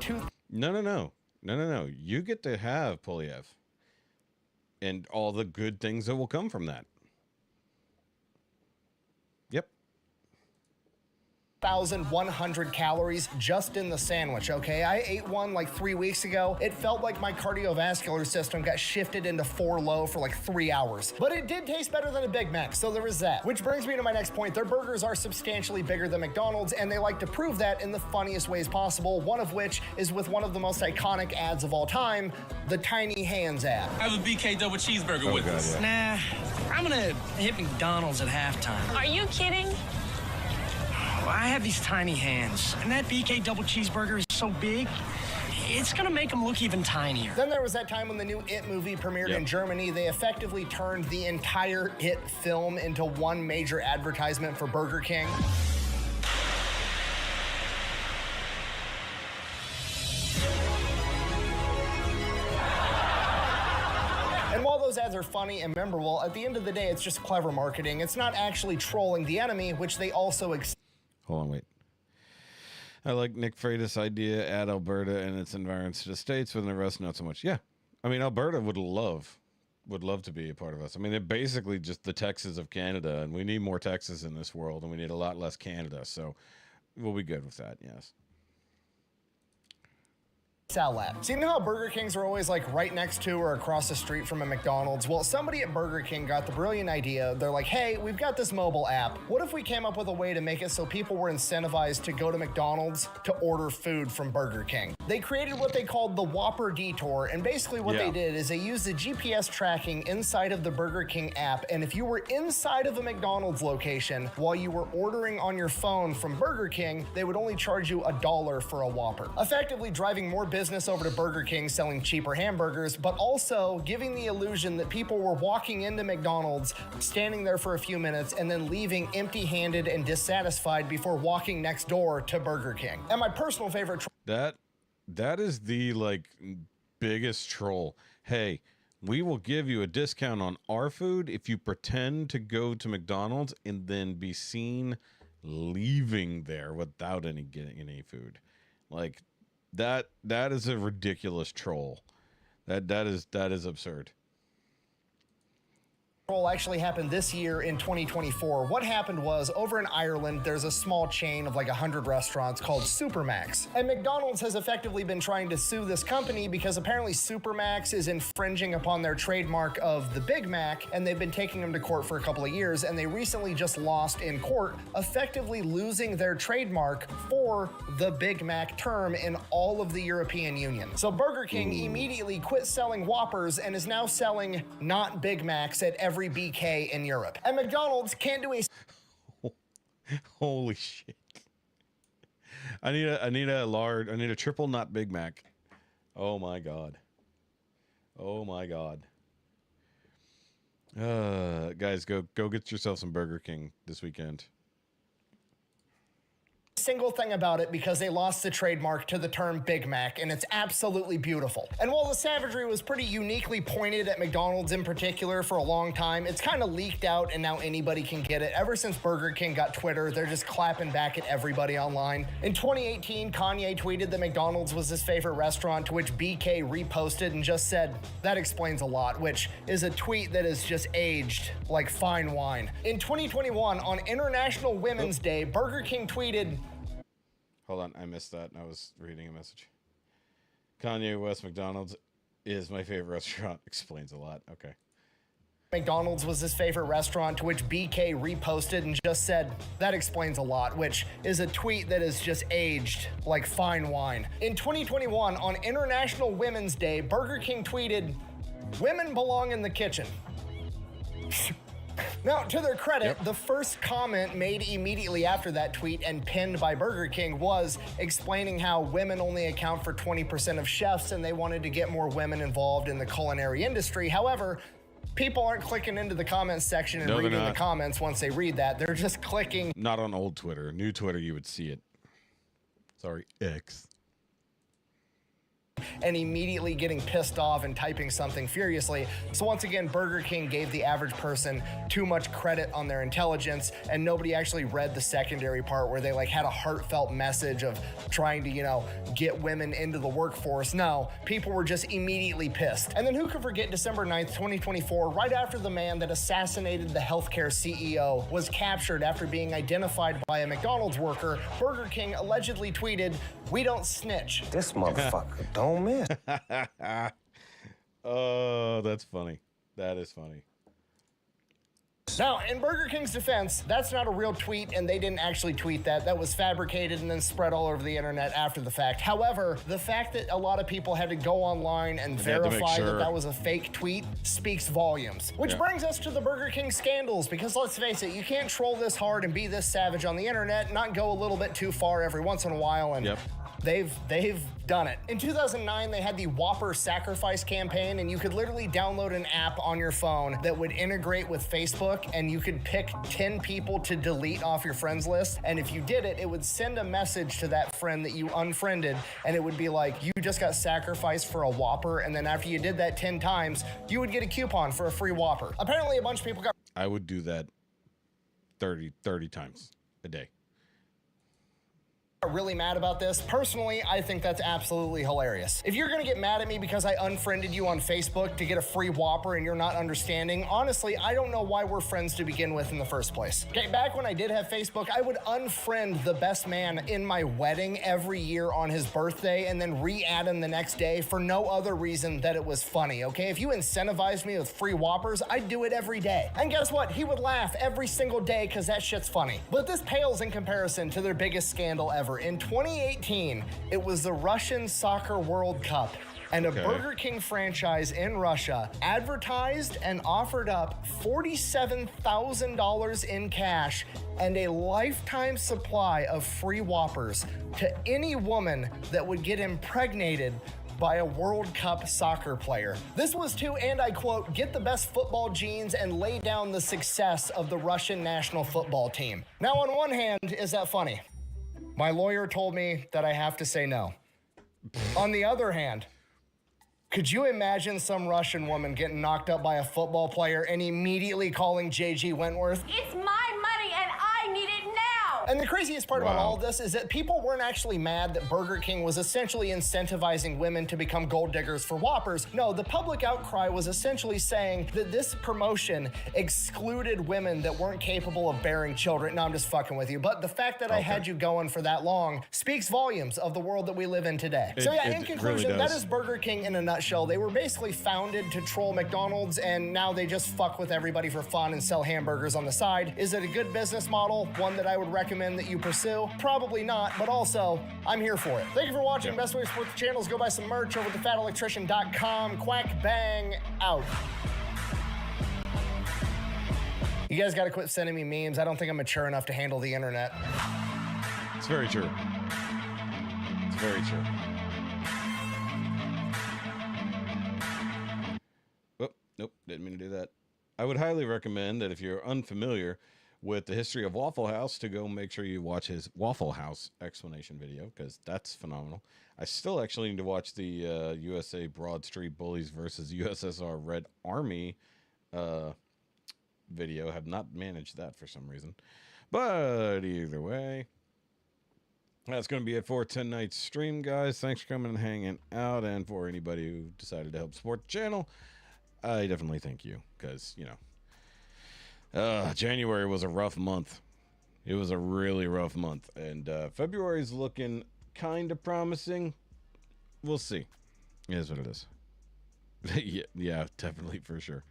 No. You get to have Polyev and all the good things that will come from that. Yep. 2,100 calories just in the sandwich, okay? I ate one like 3 weeks ago. It felt like my cardiovascular system got shifted into 4 low for like 3 hours. But it did taste better than a Big Mac, so there was that. Which brings me to my next point. Their burgers are substantially bigger than McDonald's, and they like to prove that in the funniest ways possible, one of which is with one of the most iconic ads of all time, the Tiny Hands ad. Have a BK double cheeseburger with us. Nah, I'm gonna hit McDonald's at halftime. Are you kidding? I have these tiny hands, and that BK double cheeseburger is so big, it's gonna make them look even tinier. Then there was that time when the new It movie premiered in Germany. They effectively turned the entire It film into one major advertisement for Burger King. And while those ads are funny and memorable, at the end of the day, it's just clever marketing. It's not actually trolling the enemy, which they also Hold on, wait. I like Nick Freitas' idea, add Alberta and its environs to the States, but the rest not so much. Yeah. I mean, Alberta would love to be a part of us. I mean, they're basically just the Texas of Canada, and we need more Texas in this world, and we need a lot less Canada, so we'll be good with that, yes. excel at. So you know how Burger Kings are always like right next to or across the street from a McDonald's? Well, somebody at Burger King got the brilliant idea. They're like, hey, we've got this mobile app. What if we came up with a way to make it so people were incentivized to go to McDonald's to order food from Burger King? They created what they called the Whopper Detour, and basically what they did is they used the GPS tracking inside of the Burger King app, and if you were inside of a McDonald's location while you were ordering on your phone from Burger King, they would only charge you $1 for a Whopper. Effectively driving more business over to Burger King selling cheaper hamburgers, but also giving the illusion that people were walking into McDonald's, standing there for a few minutes, and then leaving empty-handed and dissatisfied before walking next door to Burger King. And my personal favorite that is the like biggest troll. Hey, we will give you a discount on our food if you pretend to go to McDonald's and then be seen leaving there without getting any food. Like that is a ridiculous troll. That is absurd. Actually happened this year in 2024. What happened was, over in Ireland, there's a small chain of like 100 restaurants called Supermax. And McDonald's has effectively been trying to sue this company because apparently Supermax is infringing upon their trademark of the Big Mac, and they've been taking them to court for a couple of years, and they recently just lost in court, effectively losing their trademark for the Big Mac term in all of the European Union. So Burger King immediately quit selling Whoppers and is now selling not Big Macs at every BK in Europe. And McDonald's can't do a Holy shit. I need a triple not Big Mac. Oh my god. Oh my god. Guys, go get yourself some Burger King this weekend. single thing about it because they lost the trademark to the term Big Mac, and it's absolutely beautiful. And while the savagery was pretty uniquely pointed at McDonald's in particular for a long time, it's kind of leaked out and now anybody can get it. Ever since Burger King got Twitter, they're just clapping back at everybody online. In 2018, Kanye tweeted that McDonald's was his favorite restaurant, to which BK reposted and just said, "That explains a lot," which is a tweet that is just aged like fine wine. In 2021, on International Women's Day, Burger King tweeted, hold on, I missed that. I was reading a message. Kanye West McDonald's is my favorite restaurant. Explains a lot. Okay. McDonald's was his favorite restaurant, to which BK reposted and just said, "That explains a lot," which is a tweet that is just aged like fine wine. In 2021, on International Women's Day, Burger King tweeted, "Women belong in the kitchen." Now, to their credit, the first comment made immediately after that tweet and pinned by Burger King was explaining how women only account for 20% of chefs and they wanted to get more women involved in the culinary industry. However, people aren't clicking into the comments section and reading the comments once they read that. They're just clicking. Not on old Twitter. New Twitter, you would see it. Sorry, X. And immediately getting pissed off and typing something furiously. So once again, Burger King gave the average person too much credit on their intelligence, and nobody actually read the secondary part where they like had a heartfelt message of trying to, you know, get women into the workforce. No, people were just immediately pissed. And then who could forget December 9th, 2024, right after the man that assassinated the healthcare CEO was captured after being identified by a McDonald's worker, Burger King allegedly tweeted, "We don't snitch." This motherfucker don't miss. Oh, that's funny. That is funny. Now, in Burger King's defense, that's not a real tweet, and they didn't actually tweet that. That was fabricated and then spread all over the internet after the fact. However, the fact that a lot of people had to go online and verify that that was a fake tweet speaks volumes. Which brings us to the Burger King scandals, because let's face it, you can't troll this hard and be this savage on the internet, not go a little bit too far every once in a while, and they've done it. In 2009, they had the Whopper Sacrifice campaign, and you could literally download an app on your phone that would integrate with Facebook, and you could pick 10 people to delete off your friends list. And if you did it, it would send a message to that friend that you unfriended, and it would be like, you just got sacrificed for a Whopper, and then after you did that 10 times, you would get a coupon for a free Whopper. Apparently, a bunch of people got... I would do that 30 times a day. Really mad about this. Personally, I think that's absolutely hilarious. If you're gonna get mad at me because I unfriended you on Facebook to get a free Whopper and you're not understanding, honestly, I don't know why we're friends to begin with in the first place. Okay, back when I did have Facebook, I would unfriend the best man in my wedding every year on his birthday and then re-add him the next day for no other reason that it was funny, okay? If you incentivized me with free Whoppers, I'd do it every day. And guess what? He would laugh every single day because that shit's funny. But this pales in comparison to their biggest scandal ever. In 2018, it was the Russian Soccer World Cup, and a Burger King franchise in Russia advertised and offered up $47,000 in cash and a lifetime supply of free Whoppers to any woman that would get impregnated by a World Cup soccer player. This was to, and I quote, "get the best football genes and lay down the success of the Russian national football team." Now, on one hand, is that funny? My lawyer told me that I have to say no. On the other hand, could you imagine some Russian woman getting knocked up by a football player and immediately calling J.G. Wentworth? It's my money and I need it now! And the craziest part about all of this is that people weren't actually mad that Burger King was essentially incentivizing women to become gold diggers for Whoppers. No, the public outcry was essentially saying that this promotion excluded women that weren't capable of bearing children. No, I'm just fucking with you. But the fact that I had you going for that long speaks volumes of the world that we live in today. So yeah, in conclusion, really that is Burger King in a nutshell. They were basically founded to troll McDonald's, and now they just fuck with everybody for fun and sell hamburgers on the side. Is it a good business model? One that I would recommend that you pursue? Probably not, but also, I'm here for it. Thank you for watching. Best way to support the channel is go buy some merch over at thefatelectrician.com. Quack bang out. You guys gotta quit sending me memes. I don't think I'm mature enough to handle the internet. It's very true. It's very true. Oh, nope, didn't mean to do that. I would highly recommend that if you're unfamiliar with the history of Waffle House to go make sure you watch his Waffle House explanation video, because that's phenomenal. I still actually need to watch the USA Broad Street Bullies versus USSR Red Army video. Have not managed that for some reason. But either way, that's going to be it for tonight's stream, guys. Thanks for coming and hanging out. And for anybody who decided to help support the channel, I definitely thank you, because, you know, January was a rough month. It was a really rough month. And February's looking kind of promising. We'll see. It is what it is. yeah, definitely, for sure.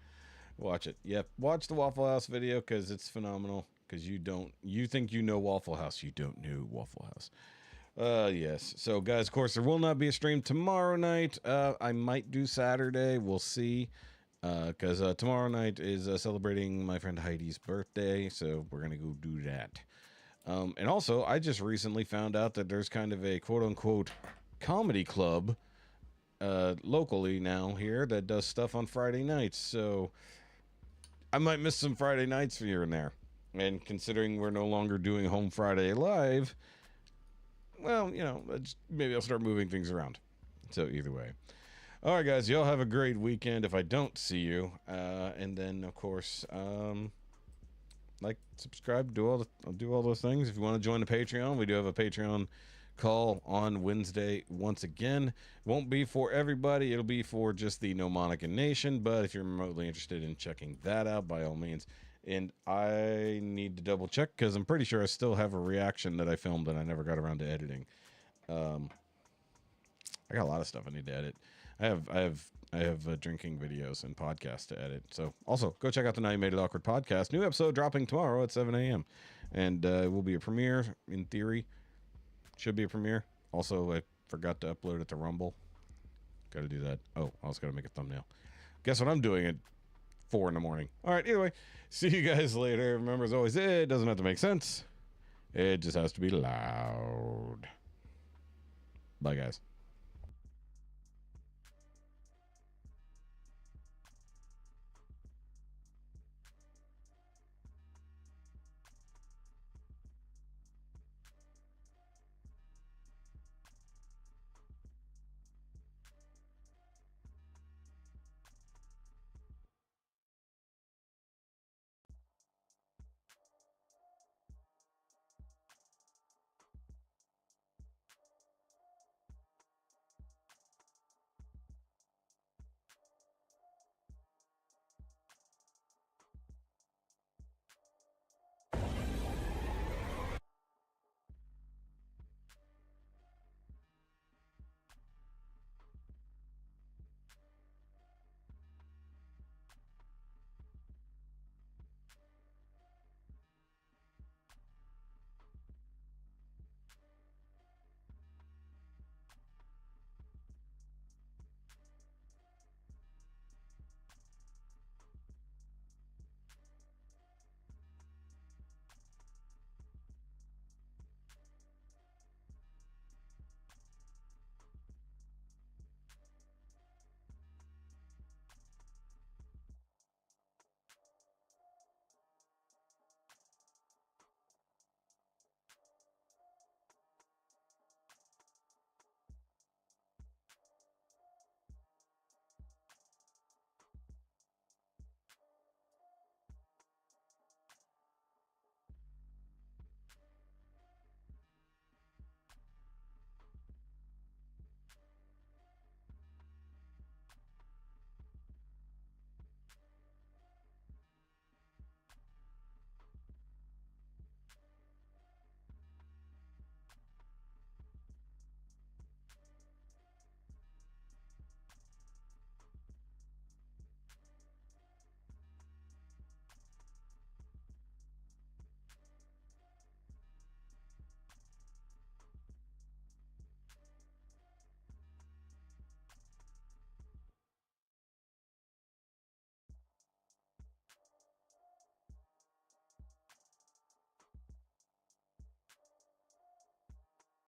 Watch it. Yep, watch the Waffle House video, because it's phenomenal. Because you think you know Waffle House. You don't know Waffle House. Yes. So, guys, of course, there will not be a stream tomorrow night. I might do Saturday. We'll see. Because tomorrow night is celebrating my friend Heidi's birthday. So, we're going to go do that. And also, I just recently found out that there's kind of a quote-unquote comedy club locally now here that does stuff on Friday nights. So, I might miss some Friday nights here and there. And considering we're no longer doing Home Friday Live, well, you know, maybe I'll start moving things around. So either way. All right, guys, y'all have a great weekend if I don't see you. And then, of course, like, subscribe, do all those things. If you want to join the Patreon, we do have a Patreon call on Wednesday once again. Won't be for everybody. It'll be for just the Nomonican Nation. But if you're remotely interested in checking that out, by all means. And I need to double check, because I'm pretty sure I still have a reaction that I filmed and I never got around to editing. I got a lot of stuff I need to edit. I have drinking videos and podcasts to edit. So also go check out the Now You Made It Awkward podcast. New episode dropping tomorrow at 7 a.m. And it will be a premiere in theory. Should be a premiere. Also, I forgot to upload it to Rumble. Got to do that. Oh, I also got to make a thumbnail. Guess what I'm doing at 4 in the morning. All right, anyway, see you guys later. Remember, as always, it doesn't have to make sense. It just has to be loud. Bye, guys.